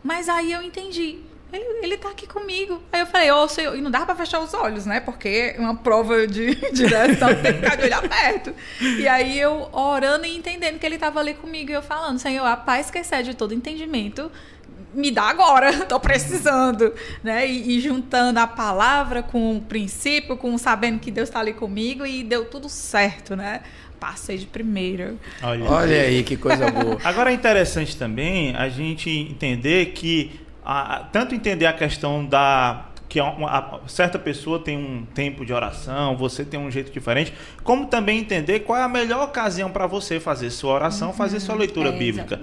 mas aí eu entendi. Ele tá aqui comigo. Aí eu falei, Senhor, e não dava pra fechar os olhos, né? Porque uma prova de direção tem que ficar de olho aberto. E aí eu orando e entendendo que ele tava ali comigo e eu falando, Senhor, a paz que excede todo entendimento, me dá agora, tô precisando, né? E juntando a palavra com o princípio, com sabendo que Deus tá ali comigo e deu tudo certo, né? Passei de primeira. Olha aí, que coisa boa. Agora é interessante também a gente entender que tanto entender a questão que certa pessoa tem um tempo de oração, você tem um jeito diferente, como também entender qual é a melhor ocasião para você fazer sua oração, fazer sua leitura bíblica.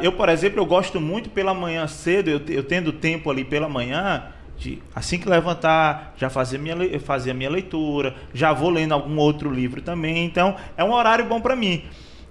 Eu, por exemplo, eu gosto muito pela manhã cedo, eu tendo tempo ali pela manhã, assim que levantar, já fazer a minha leitura, já vou lendo algum outro livro também, então é um horário bom para mim.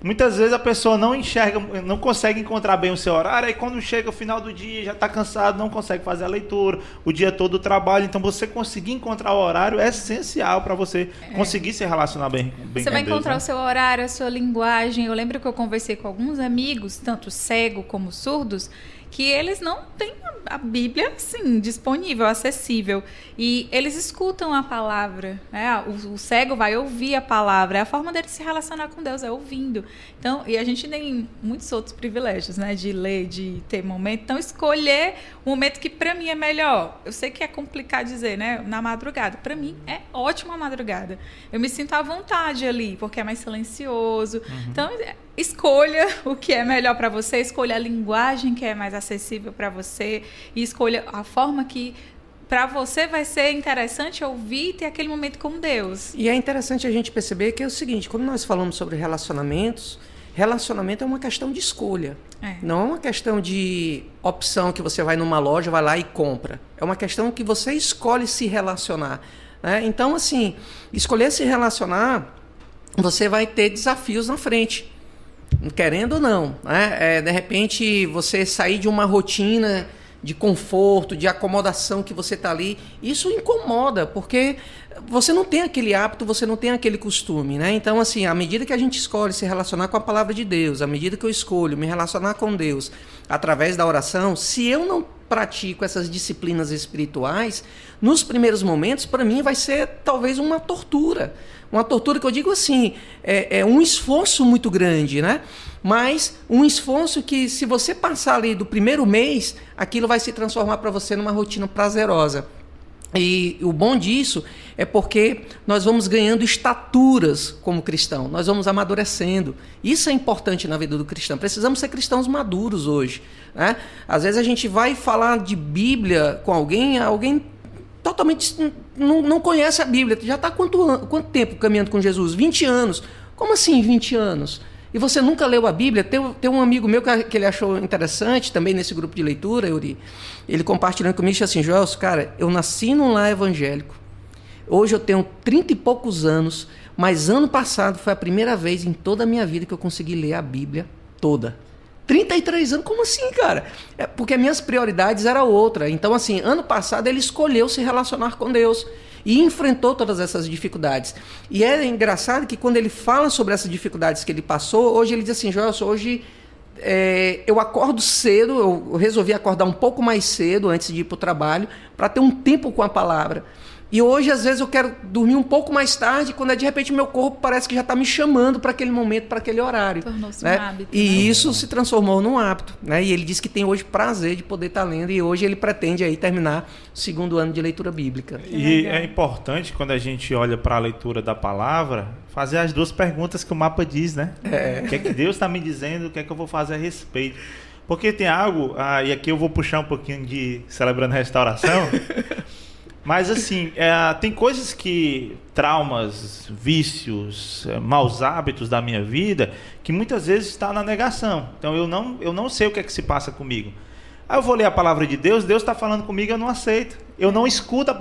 Muitas vezes a pessoa não enxerga, não consegue encontrar bem o seu horário, aí quando chega o final do dia, já está cansado, não consegue fazer a leitura, o dia todo o trabalho. Então, você conseguir encontrar o horário é essencial para você conseguir se relacionar bem com Deus. Você vai encontrar o seu horário, a sua linguagem. Eu lembro que eu conversei com alguns amigos, tanto cegos como surdos, que eles não têm a Bíblia, assim, disponível, acessível. E eles escutam a palavra, né? O cego vai ouvir a palavra. É a forma dele se relacionar com Deus, é ouvindo. Então, e a gente tem muitos outros privilégios, né? De ler, de ter momento. Então, escolher o momento que para mim é melhor. Eu sei que é complicado dizer, né? Na madrugada. Para mim, é ótima a madrugada. Eu me sinto à vontade ali, porque é mais silencioso. Então, escolha o que é melhor para você, escolha a linguagem que é mais acessível para você e escolha a forma que para você vai ser interessante ouvir e ter aquele momento com Deus. E é interessante a gente perceber que é o seguinte, quando nós falamos sobre relacionamentos, relacionamento é uma questão de escolha. Não é uma questão de opção que você vai numa loja, vai lá e compra. É uma questão que você escolhe se relacionar. Né? Então, assim, escolher se relacionar, você vai ter desafios na frente. Querendo ou não, né? De repente você sair de uma rotina de conforto, de acomodação que você está ali, isso incomoda, porque você não tem aquele hábito, você não tem aquele costume, né? Então, assim, à medida que a gente escolhe se relacionar com a palavra de Deus, à medida que eu escolho me relacionar com Deus através da oração, se eu não pratico essas disciplinas espirituais, nos primeiros momentos, para mim vai ser talvez uma tortura. Uma tortura que eu digo assim, é um esforço muito grande, né? Mas um esforço que, se você passar ali do primeiro mês, aquilo vai se transformar para você numa rotina prazerosa. E o bom disso É porque nós vamos ganhando estaturas como cristão, nós vamos amadurecendo. Isso é importante na vida do cristão. Precisamos ser cristãos maduros hoje, né? Às vezes a gente vai falar de Bíblia com alguém totalmente não conhece a Bíblia. Já está há quanto tempo caminhando com Jesus? 20 anos. Como assim 20 anos? E você nunca leu a Bíblia? Tem um amigo meu que ele achou interessante, também nesse grupo de leitura, Euri, ele compartilhando comigo, disse assim: Joelson, cara, eu nasci num lar evangélico, hoje eu tenho 30 e poucos anos, mas ano passado foi a primeira vez em toda a minha vida que eu consegui ler a Bíblia toda. 33 anos, como assim, cara? É porque minhas prioridades eram outra. Então, assim, ano passado ele escolheu se relacionar com Deus e enfrentou todas essas dificuldades. E é engraçado que quando ele fala sobre essas dificuldades que ele passou, hoje ele diz assim: Joelson, hoje eu acordo cedo, eu resolvi acordar um pouco mais cedo antes de ir para o trabalho, para ter um tempo com a palavra. E hoje, às vezes, eu quero dormir um pouco mais tarde, quando de repente meu corpo parece que já está me chamando para aquele momento, para aquele horário. Tornou-se né? um hábito. E né? isso se transformou num hábito. Né? E ele disse que tem hoje prazer de poder estar lendo, e hoje ele pretende aí terminar o 2º ano de leitura bíblica. E é importante, quando a gente olha para a leitura da palavra, fazer as 2 perguntas que o mapa diz, né? O que é que Deus está me dizendo, o que é que eu vou fazer a respeito? Porque tem algo, e aqui eu vou puxar um pouquinho de Celebrando Restauração, mas assim, tem coisas que, traumas, vícios, maus hábitos da minha vida, que muitas vezes está na negação. Então eu não sei o que é que se passa comigo. Aí eu vou ler a palavra de Deus, Deus está falando comigo, eu não aceito. Eu não escuto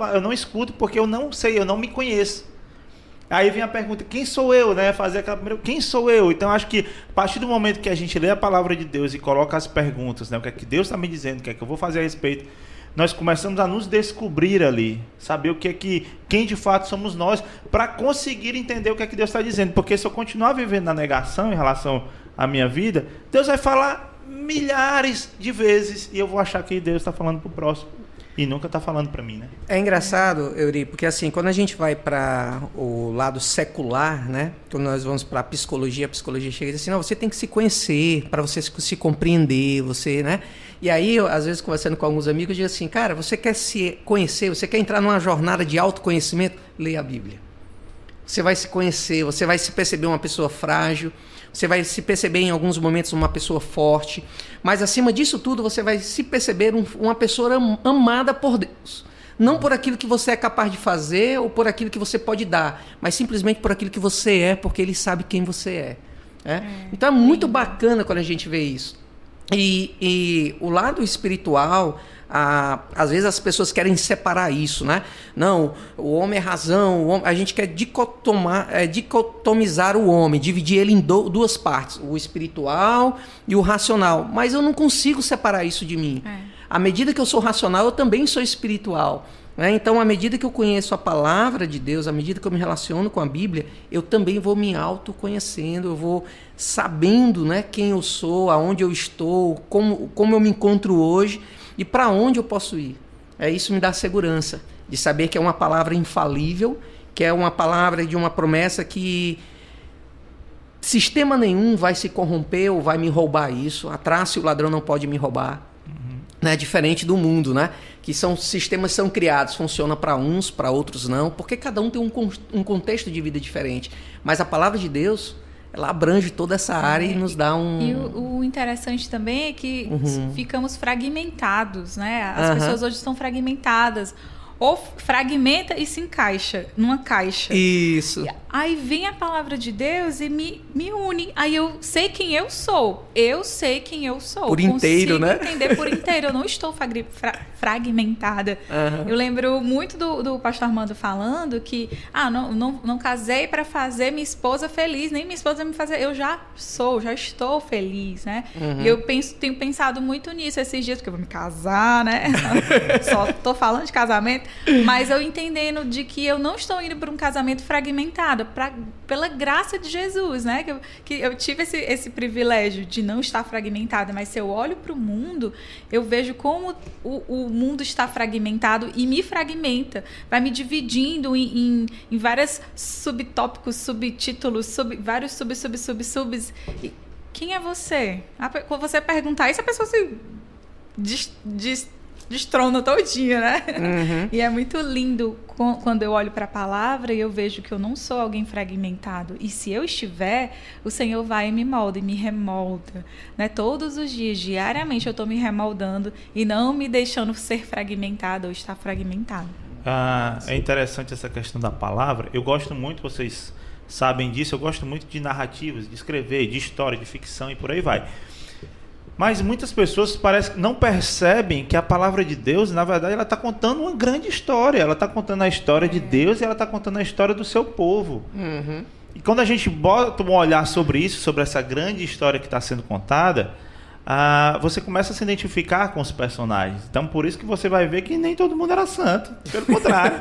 porque eu não sei, eu não me conheço. Aí vem a pergunta: quem sou eu? Né? Fazer aquela primeira: quem sou eu? Então acho que a partir do momento que a gente lê a palavra de Deus e coloca as perguntas, né? O que é que Deus está me dizendo, o que é que eu vou fazer a respeito, nós começamos a nos descobrir ali, saber o que é quem de fato somos nós, para conseguir entender o que é que Deus está dizendo. Porque se eu continuar vivendo na negação em relação à minha vida, Deus vai falar milhares de vezes e eu vou achar que Deus está falando para o próximo e nunca está falando para mim, né? É engraçado, Euri, porque assim, quando a gente vai para o lado secular, né? Quando nós vamos para a psicologia chega e diz assim: não, você tem que se conhecer para você se compreender, você, né? E aí, eu, às vezes, conversando com alguns amigos, eu digo assim: cara, você quer se conhecer, você quer entrar numa jornada de autoconhecimento? Leia a Bíblia. Você vai se conhecer, você vai se perceber uma pessoa frágil, você vai se perceber em alguns momentos uma pessoa forte, mas acima disso tudo você vai se perceber uma pessoa amada por Deus. Não por aquilo que você é capaz de fazer ou por aquilo que você pode dar, mas simplesmente por aquilo que você é, porque Ele sabe quem você é. Então é muito bacana quando a gente vê isso. E o lado espiritual, às vezes as pessoas querem separar isso, né? Não, o homem é razão, a gente quer dicotomizar o homem, dividir ele em 2 partes, o espiritual e o racional, mas eu não consigo separar isso de mim. À medida que eu sou racional, eu também sou espiritual. Então, à medida que eu conheço a palavra de Deus, à medida que eu me relaciono com a Bíblia, eu também vou me autoconhecendo, eu vou sabendo, né, quem eu sou, aonde eu estou, como eu me encontro hoje e para onde eu posso ir. Isso me dá segurança de saber que é uma palavra infalível, que é uma palavra de uma promessa que sistema nenhum vai se corromper ou vai me roubar isso. A traça e o ladrão não pode me roubar. Né, diferente do mundo, né? Que sistemas são criados, funcionam para uns, para outros não, porque cada um tem um contexto de vida diferente. Mas a palavra de Deus, ela abrange toda essa área e nos dá um... E o interessante também é que ficamos fragmentados, né? As pessoas hoje estão fragmentadas. Ou fragmenta e se encaixa numa caixa. Isso. Aí vem a palavra de Deus e me une. Aí eu sei quem eu sou. Eu sei quem eu sou. Por inteiro, né? Consigo entender por inteiro. Eu não estou fragmentada. Eu lembro muito do pastor Armando falando que não casei para fazer minha esposa feliz, nem minha esposa me fazer. Eu já estou feliz, né? E eu tenho pensado muito nisso esses dias, porque eu vou me casar, né? Só estou falando de casamento. Mas eu entendendo de que eu não estou indo para um casamento fragmentado, pela graça de Jesus, né? Que eu tive esse privilégio de não estar fragmentada, mas se eu olho para o mundo, eu vejo como o mundo está fragmentado e me fragmenta, vai me dividindo em vários subtópicos, subtítulos, vários subs. E quem é você? Quando você perguntar isso, a pessoa se destrona todinho, né? Uhum. E é muito lindo quando eu olho para a palavra e eu vejo que eu não sou alguém fragmentado. E se eu estiver, o Senhor vai e me molda e me remolda, né? Todos os dias, diariamente, eu estou me remoldando e não me deixando ser fragmentado ou estar fragmentado. É interessante essa questão da palavra. Eu gosto muito, vocês sabem disso, eu gosto muito de narrativas, de escrever, de história, de ficção e por aí vai. Mas muitas pessoas não percebem que a palavra de Deus, na verdade, ela está contando uma grande história. Ela está contando a história de Deus e ela está contando a história do seu povo. Uhum. E quando a gente bota um olhar sobre isso, sobre essa grande história que está sendo contada, você começa a se identificar com os personagens. Então, por isso que você vai ver que nem todo mundo era santo. Pelo contrário.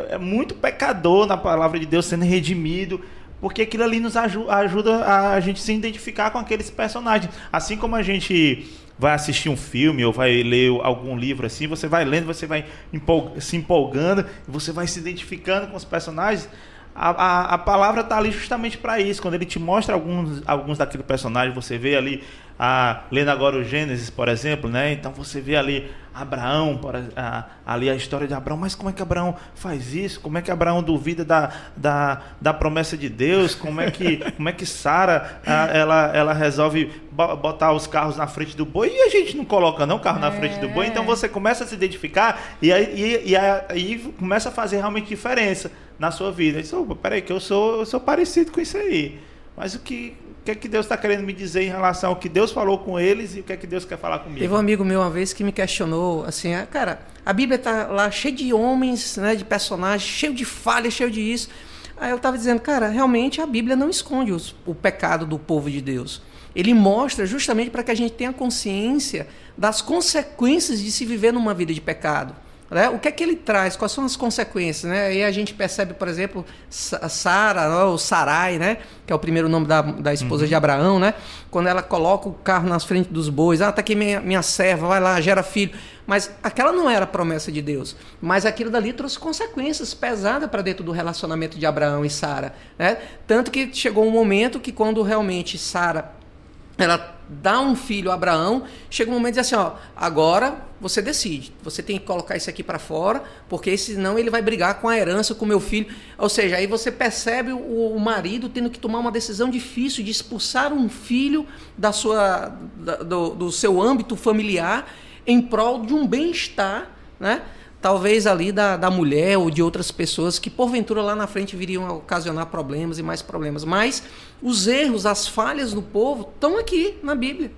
É muito pecador na palavra de Deus sendo redimido, porque aquilo ali nos ajuda a gente se identificar com aqueles personagens. Assim como a gente vai assistir um filme ou vai ler algum livro assim, você vai lendo, você vai se empolgando, você vai se identificando com os personagens. A palavra está ali justamente para isso. Quando ele te mostra alguns daquele personagem, você vê ali, lendo agora o Gênesis, por exemplo, né? Então você vê ali Abraão, ali a história de Abraão. Mas como é que Abraão faz isso? Como é que Abraão duvida da promessa de Deus? Como é que Sara ela resolve botar os carros na frente do boi? E a gente não coloca não o carro na frente do boi. Então você começa a se identificar e aí começa a fazer realmente diferença na sua vida. Diz, peraí, que eu sou parecido com isso aí. Mas o que é que Deus está querendo me dizer em relação ao que Deus falou com eles e o que é que Deus quer falar comigo? Teve um amigo meu uma vez que me questionou, assim, cara, a Bíblia está lá cheia de homens, né, de personagens, cheio de falhas, cheio de isso. Aí eu estava dizendo, cara, realmente a Bíblia não esconde o pecado do povo de Deus. Ele mostra justamente para que a gente tenha consciência das consequências de se viver numa vida de pecado. Né? O que é que ele traz? Quais são as consequências? Né? Aí a gente percebe, por exemplo, Sara, ou Sarai, né? Que é o primeiro nome da esposa de Abraão, né? Quando ela coloca o carro nas frente dos bois, tá aqui minha serva, vai lá, gera filho. Mas aquela não era a promessa de Deus. Mas aquilo dali trouxe consequências pesadas para dentro do relacionamento de Abraão e Sara. Né? Tanto que chegou um momento que quando realmente Sara ela dá um filho a Abraão, chega um momento de dizer assim, agora você decide, você tem que colocar isso aqui para fora, porque senão ele vai brigar com a herança, com o meu filho. Ou seja, aí você percebe o marido tendo que tomar uma decisão difícil de expulsar um filho do seu âmbito familiar em prol de um bem-estar, né? Talvez ali da mulher ou de outras pessoas que porventura lá na frente viriam a ocasionar problemas e mais problemas. Mas os erros, as falhas do povo estão aqui na Bíblia.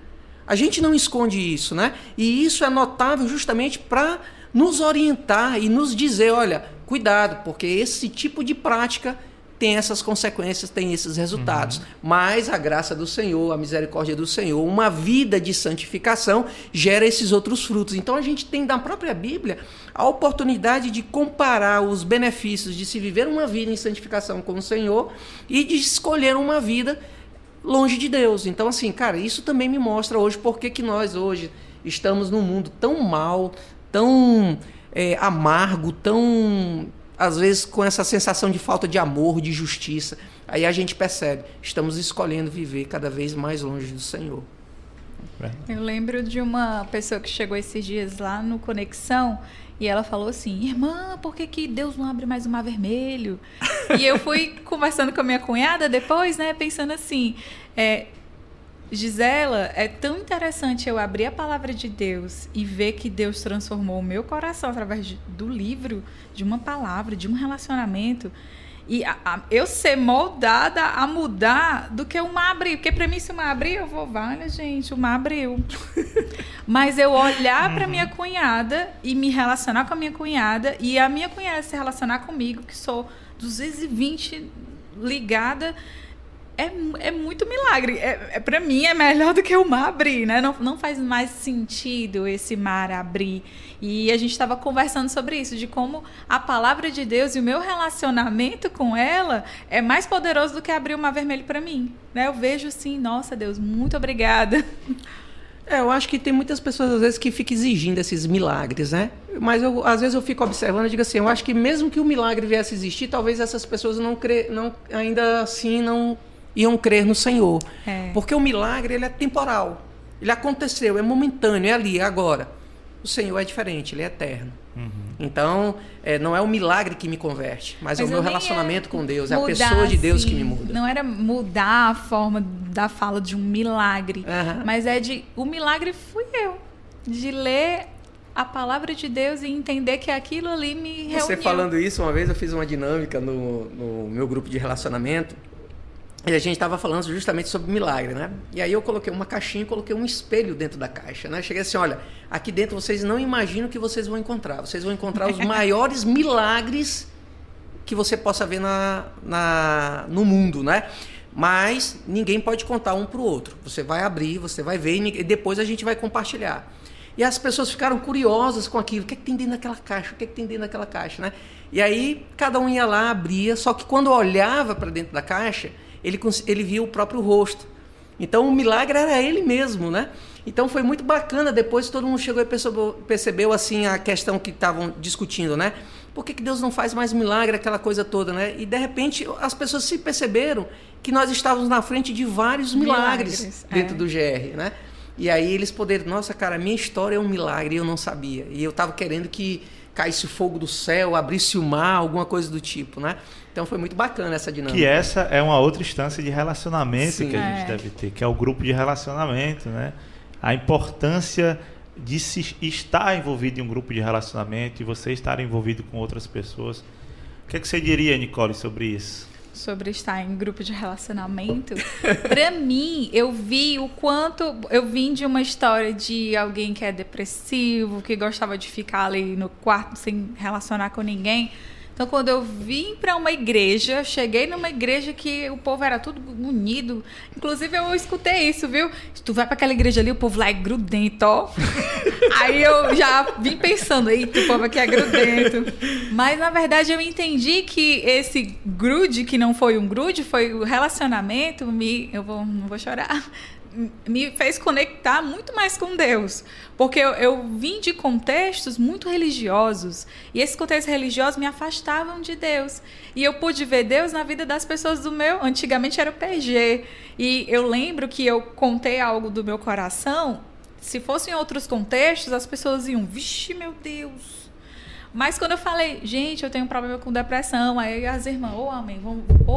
A gente não esconde isso, né? E isso é notável justamente para nos orientar e nos dizer, olha, cuidado, porque esse tipo de prática tem essas consequências, tem esses resultados. Mas a graça do Senhor, a misericórdia do Senhor, uma vida de santificação gera esses outros frutos. Então a gente tem na própria Bíblia a oportunidade de comparar os benefícios de se viver uma vida em santificação com o Senhor e de escolher uma vida longe de Deus. Então assim, cara, isso também me mostra hoje porque que nós hoje estamos num mundo tão mal, tão amargo, tão... às vezes com essa sensação de falta de amor, de justiça. Aí a gente percebe, estamos escolhendo viver cada vez mais longe do Senhor. Eu lembro de uma pessoa que chegou esses dias lá no Conexão e ela falou assim, irmã, por que Deus não abre mais o Mar Vermelho? E eu fui conversando com a minha cunhada depois, né, pensando assim, Gisela, é tão interessante eu abrir a palavra de Deus e ver que Deus transformou o meu coração através do livro, de uma palavra, de um relacionamento, e eu ser moldada a mudar do que o mar abrir. Porque para mim, se o mar abrir, eu vou, vale, gente, o mar abriu. Mas eu olhar para minha cunhada e me relacionar com a minha cunhada e a minha cunhada se relacionar comigo, que sou 220 ligada... É muito milagre. Para mim é melhor do que o mar abrir, né? Não faz mais sentido esse mar abrir. E a gente estava conversando sobre isso, de como a palavra de Deus e o meu relacionamento com ela é mais poderoso do que abrir o Mar Vermelho para mim. Né? Eu vejo assim, nossa Deus, muito obrigada. Eu acho que tem muitas pessoas às vezes que ficam exigindo esses milagres, né? Mas às vezes eu fico observando e digo assim, eu acho que mesmo que o milagre viesse a existir, talvez essas pessoas ainda assim não iam crer no Senhor. Porque o milagre ele é temporal. Ele aconteceu, é momentâneo, é ali, é agora. O Senhor é diferente, Ele é eterno. Então, não é o milagre que me converte, mas é o meu relacionamento com Deus, é a pessoa de Deus que me muda. Não era mudar a forma da fala de um milagre, mas o milagre fui eu, de ler a palavra de Deus e entender que aquilo ali me reuniu. Você falando isso, uma vez eu fiz uma dinâmica no meu grupo de relacionamento, e a gente estava falando justamente sobre milagre, né? E aí eu coloquei uma caixinha e coloquei um espelho dentro da caixa, né? Cheguei assim, olha, aqui dentro vocês não imaginam o que vocês vão encontrar. Vocês vão encontrar os maiores milagres que você possa ver no mundo, né? Mas ninguém pode contar um para o outro. Você vai abrir, você vai ver e depois a gente vai compartilhar. E as pessoas ficaram curiosas com aquilo. O que é que tem dentro daquela caixa? O que é que tem dentro daquela caixa, né? E aí cada um ia lá, abria, só que quando olhava para dentro da caixa, ele via o próprio rosto. Então o milagre era ele mesmo, né? Então foi muito bacana. Depois todo mundo chegou e percebeu assim a questão que estavam discutindo, né? Por que Deus não faz mais milagre, aquela coisa toda, né? E de repente as pessoas se perceberam que nós estávamos na frente de vários milagres dentro do GR, né? E aí eles poderam, nossa, cara, minha história é um milagre, eu não sabia. E eu estava querendo que caísse fogo do céu, abrisse o mar, alguma coisa do tipo, né? Então foi muito bacana essa dinâmica. Que essa é uma outra instância de relacionamento Sim. que a gente deve ter, que é o grupo de relacionamento, né? A importância de se estar envolvido em um grupo de relacionamento e você estar envolvido com outras pessoas. O que é que você diria, Nicole, sobre isso? Sobre estar em grupo de relacionamento, para mim, eu vi o quanto... Eu vim de uma história de alguém que é depressivo, que gostava de ficar ali no quarto sem relacionar com ninguém. Então, quando eu vim para uma igreja, cheguei numa igreja que o povo era tudo unido. Inclusive, eu escutei isso, viu? Tu vai para aquela igreja ali, o povo lá é grudento, ó. Aí eu já vim pensando, eita, o povo aqui é grudento. Mas, na verdade, eu entendi que esse grude, que não foi um grude, foi o relacionamento, não vou chorar, me fez conectar muito mais com Deus, porque eu vim de contextos muito religiosos e esses contextos religiosos me afastavam de Deus e eu pude ver Deus na vida das pessoas antigamente era o PG, e eu lembro que eu contei algo do meu coração, se fossem outros contextos as pessoas iam, vixe meu Deus. Mas quando eu falei, gente, eu tenho um problema com depressão, aí as irmãs,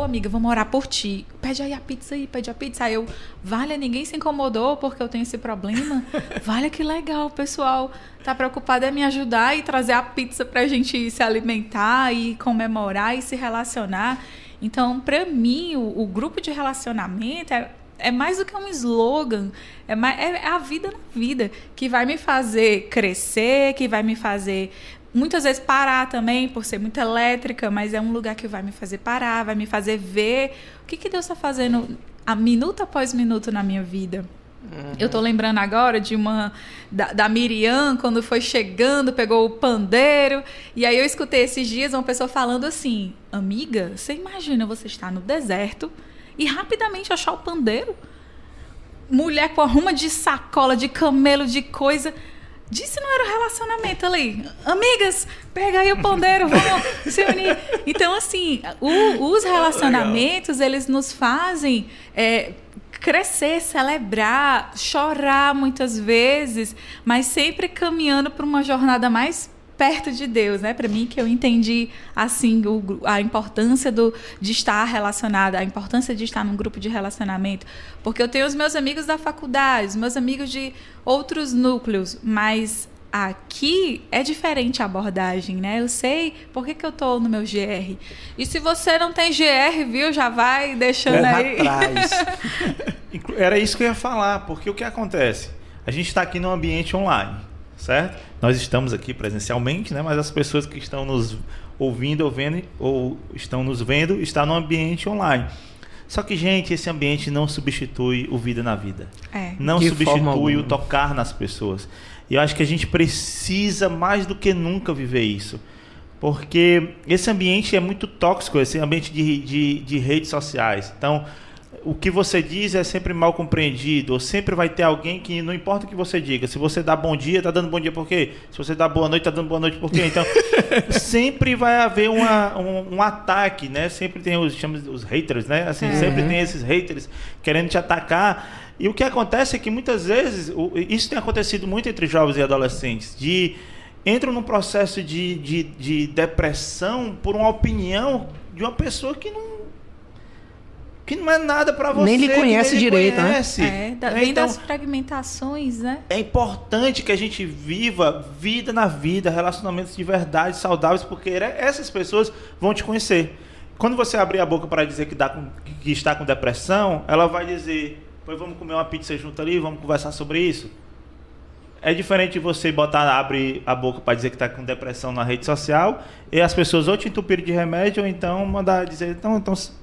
amiga, vamos orar por ti. Pede aí a pizza aí, pede a pizza. Aí eu, vale, ninguém se incomodou porque eu tenho esse problema? Vale, que legal, o pessoal tá preocupado em me ajudar e trazer a pizza pra gente se alimentar e comemorar e se relacionar. Então, pra mim, o grupo de relacionamento é mais do que um slogan, é a vida na vida, que vai me fazer crescer, que vai me fazer... Muitas vezes parar também, por ser muito elétrica, mas é um lugar que vai me fazer parar, vai me fazer ver o que Deus está fazendo minuto após minuto na minha vida. Eu tô lembrando agora de da Miriam, quando foi chegando, pegou o pandeiro, e aí eu escutei esses dias uma pessoa falando assim, amiga, você imagina você estar no deserto e rapidamente achar o pandeiro? Mulher com arruma de sacola, de camelo, de coisa... Disse não era o relacionamento ali. Amigas, pega aí o pandeiro, vamos se unir. Então, assim, os relacionamentos, eles nos fazem crescer, celebrar, chorar muitas vezes, mas sempre caminhando para uma jornada mais perto de Deus, né? Para mim, que eu entendi assim a importância de estar relacionada, a importância de estar num grupo de relacionamento, porque eu tenho os meus amigos da faculdade, os meus amigos de outros núcleos, mas aqui é diferente a abordagem, né? Eu sei por que eu tô no meu GR. E se você não tem GR, viu? Já vai deixando aí. Atrás. Era isso que eu ia falar, porque o que acontece? A gente está aqui num ambiente online, certo? Nós estamos aqui presencialmente, né? Mas as pessoas que estão nos ouvindo ou estão nos vendo estão no ambiente online. Só que, gente, esse ambiente não substitui o Vida na Vida. Não substitui o tocar nas pessoas. E eu acho que a gente precisa mais do que nunca viver isso. Porque esse ambiente é muito tóxico, esse ambiente de redes sociais. Então, o que você diz é sempre mal compreendido, ou sempre vai ter alguém que, não importa o que você diga, se você dá bom dia, tá dando bom dia por quê? Se você dá boa noite, tá dando boa noite por quê? Então, sempre vai haver um ataque, né? Sempre tem os haters, né? Assim, sempre tem esses haters querendo te atacar, E o que acontece é que muitas vezes, isso tem acontecido muito entre jovens e adolescentes, entram num processo de depressão por uma opinião de uma pessoa que não é nada para você. Nem lhe conhece direito, conhece, né? Vem das fragmentações, né? É importante que a gente viva vida na vida, relacionamentos de verdade, saudáveis, porque essas pessoas vão te conhecer. Quando você abrir a boca para dizer que está com depressão, ela vai dizer, pois vamos comer uma pizza junto ali, vamos conversar sobre isso. É diferente de você abrir a boca para dizer que está com depressão na rede social e as pessoas ou te entupirem de remédio ou então mandar dizer, então se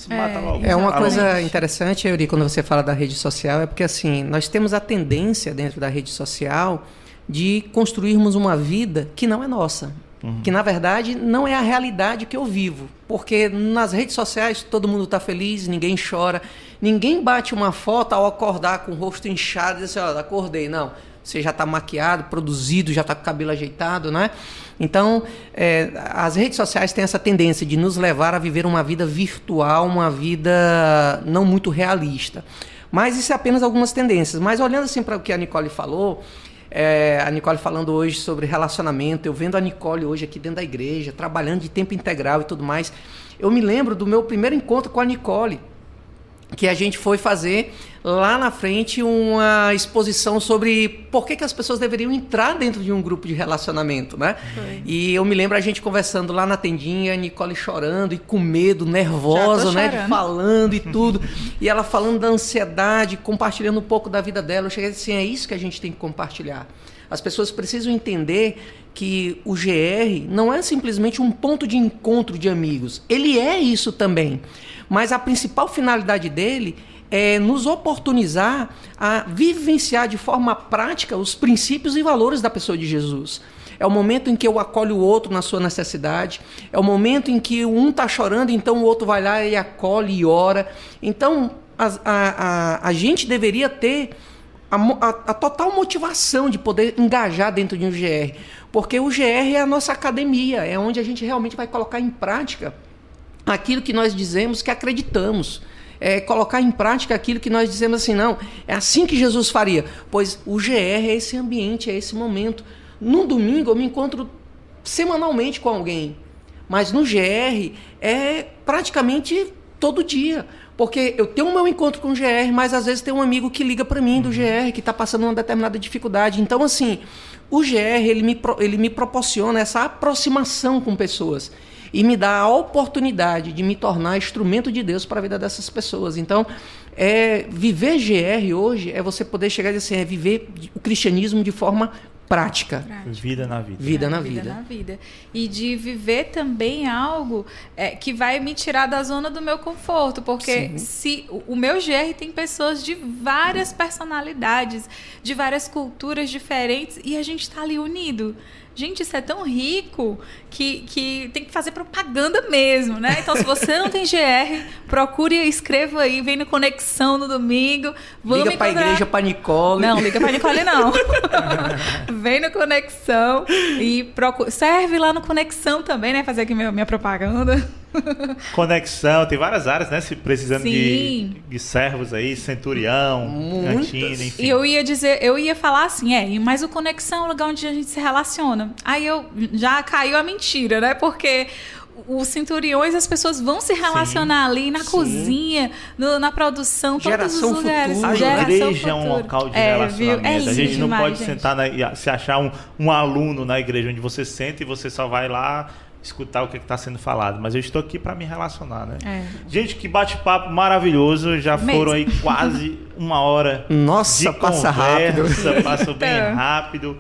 mata logo. É uma coisa interessante, Euri, quando você fala da rede social, é porque assim, nós temos a tendência dentro da rede social de construirmos uma vida que não é nossa. Que na verdade não é a realidade que eu vivo, porque nas redes sociais todo mundo está feliz, ninguém chora, ninguém bate uma foto ao acordar com o rosto inchado e diz assim, ó, acordei, não, você já está maquiado, produzido, já está com o cabelo ajeitado, né? Então as redes sociais têm essa tendência de nos levar a viver uma vida virtual, uma vida não muito realista, mas isso é apenas algumas tendências. Mas olhando assim para o que a Nicole falou, a Nicole falando hoje sobre relacionamento, eu vendo a Nicole hoje aqui dentro da igreja, trabalhando de tempo integral e tudo mais, eu me lembro do meu primeiro encontro com a Nicole, que a gente foi fazer lá na frente uma exposição sobre por que as pessoas deveriam entrar dentro de um grupo de relacionamento, né? Foi. E eu me lembro a gente conversando lá na tendinha, a Nicole chorando e com medo, nervosa, né? De falando e tudo. E ela falando da ansiedade, compartilhando um pouco da vida dela. Eu cheguei assim, é isso que a gente tem que compartilhar. As pessoas precisam entender que o GR não é simplesmente um ponto de encontro de amigos. Ele é isso também. Mas a principal finalidade dele é nos oportunizar a vivenciar de forma prática os princípios e valores da pessoa de Jesus. É o momento em que eu acolho o outro na sua necessidade. É o momento em que um está chorando, então o outro vai lá e acolhe e ora. Então, a gente deveria ter a total motivação de poder engajar dentro de um GR. Porque o GR é a nossa academia, é onde a gente realmente vai colocar em prática aquilo que nós dizemos que acreditamos. Colocar em prática aquilo que nós dizemos assim, não, é assim que Jesus faria. Pois o GR é esse ambiente, é esse momento. No domingo eu me encontro semanalmente com alguém, mas no GR é praticamente todo dia. Porque eu tenho o meu encontro com o GR, mas às vezes tem um amigo que liga para mim do GR, que está passando uma determinada dificuldade. Então, assim, o GR ele me proporciona essa aproximação com pessoas e me dá a oportunidade de me tornar instrumento de Deus para a vida dessas pessoas. Então, viver GR hoje é você poder chegar e dizer assim, viver o cristianismo de forma prática. Vida na vida. Vida na vida. E de viver também algo que vai me tirar da zona do meu conforto, porque se o meu GR tem pessoas de várias personalidades, de várias culturas diferentes, e a gente está ali unido. Gente, isso é tão rico que tem que fazer propaganda mesmo, né? Então, se você não tem GR, procure, escreva aí, vem no Conexão no domingo. Liga para a igreja, para Nicole. Não, liga para Nicole não. Vem no Conexão e serve lá no Conexão também, né? Fazer aqui minha propaganda. Conexão, tem várias áreas, né? Se precisando de servos aí, centurião, cantina, enfim. E eu ia falar assim, mas o Conexão é o lugar onde a gente se relaciona. Aí já caiu a mentira, né? Porque os centuriões, as pessoas vão se relacionar ali na cozinha, na produção, todos os lugares. A igreja é um local de relacionamento. A gente não pode sentar se achar um aluno na igreja onde você senta e você só vai lá escutar o que está sendo falado, mas eu estou aqui para me relacionar, né? Gente, que bate-papo maravilhoso, já foram aí quase uma hora. Nossa, de passa rápido. Passou bem rápido.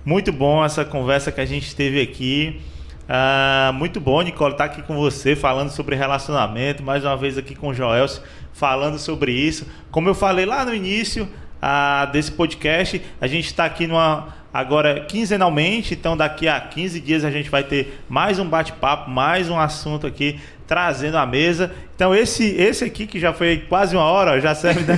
Muito bom essa conversa que a gente teve aqui. Muito bom, Nicole, estar aqui com você falando sobre relacionamento, mais uma vez aqui com o Joelcio falando sobre isso. Como eu falei lá no início desse podcast, a gente está aqui agora quinzenalmente, então daqui a 15 dias a gente vai ter mais um bate-papo, mais um assunto aqui trazendo à mesa. Então esse aqui que já foi quase uma hora, já serve, né?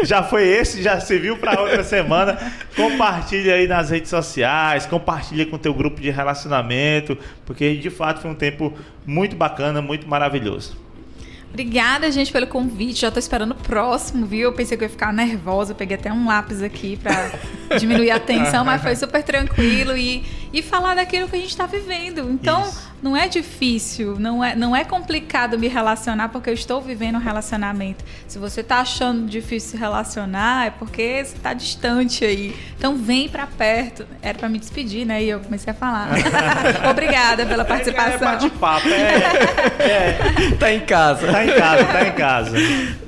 Já foi já serviu para outra semana. Compartilha aí nas redes sociais, compartilha com o teu grupo de relacionamento, porque de fato foi um tempo muito bacana, muito maravilhoso. Obrigada, gente, pelo convite. Já tô esperando o próximo, viu? Eu pensei que eu ia ficar nervosa. Eu peguei até um lápis aqui pra diminuir a tensão, mas foi super tranquilo. E falar daquilo que a gente tá vivendo. Então, não é difícil, não é complicado me relacionar, porque eu estou vivendo um relacionamento. Se você tá achando difícil se relacionar, é porque você tá distante aí. Então, vem pra perto. Era pra me despedir, né? E eu comecei a falar. Obrigada pela participação. É bate-papo, Tá em casa. Tá em casa.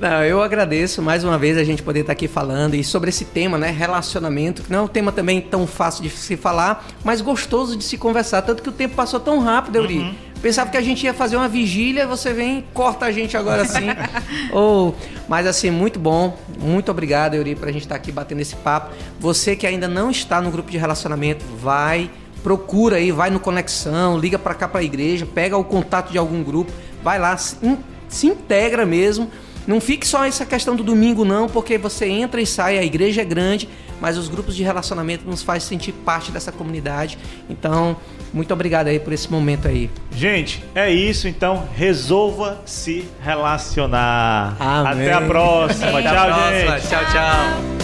Não, eu agradeço mais uma vez a gente poder estar aqui falando e sobre esse tema, né, relacionamento, que não é um tema também tão fácil de se falar, mas gostoso de se conversar, tanto que o tempo passou tão rápido, Euri. Pensava que a gente ia fazer uma vigília, você vem e corta a gente agora assim. Mas assim, muito bom. Muito obrigado, Euri, pra gente estar aqui batendo esse papo. Você que ainda não está no grupo de relacionamento, procura aí, vai no Conexão, liga pra cá pra igreja, pega o contato de algum grupo, vai lá, se integra mesmo. Não fique só essa questão do domingo não, porque você entra e sai, a igreja é grande, mas os grupos de relacionamento nos faz sentir parte dessa comunidade. Então, muito obrigado aí por esse momento aí. Gente, é isso, então resolva se relacionar. Amém. Até a próxima. Tchau, gente. Tchau, tchau.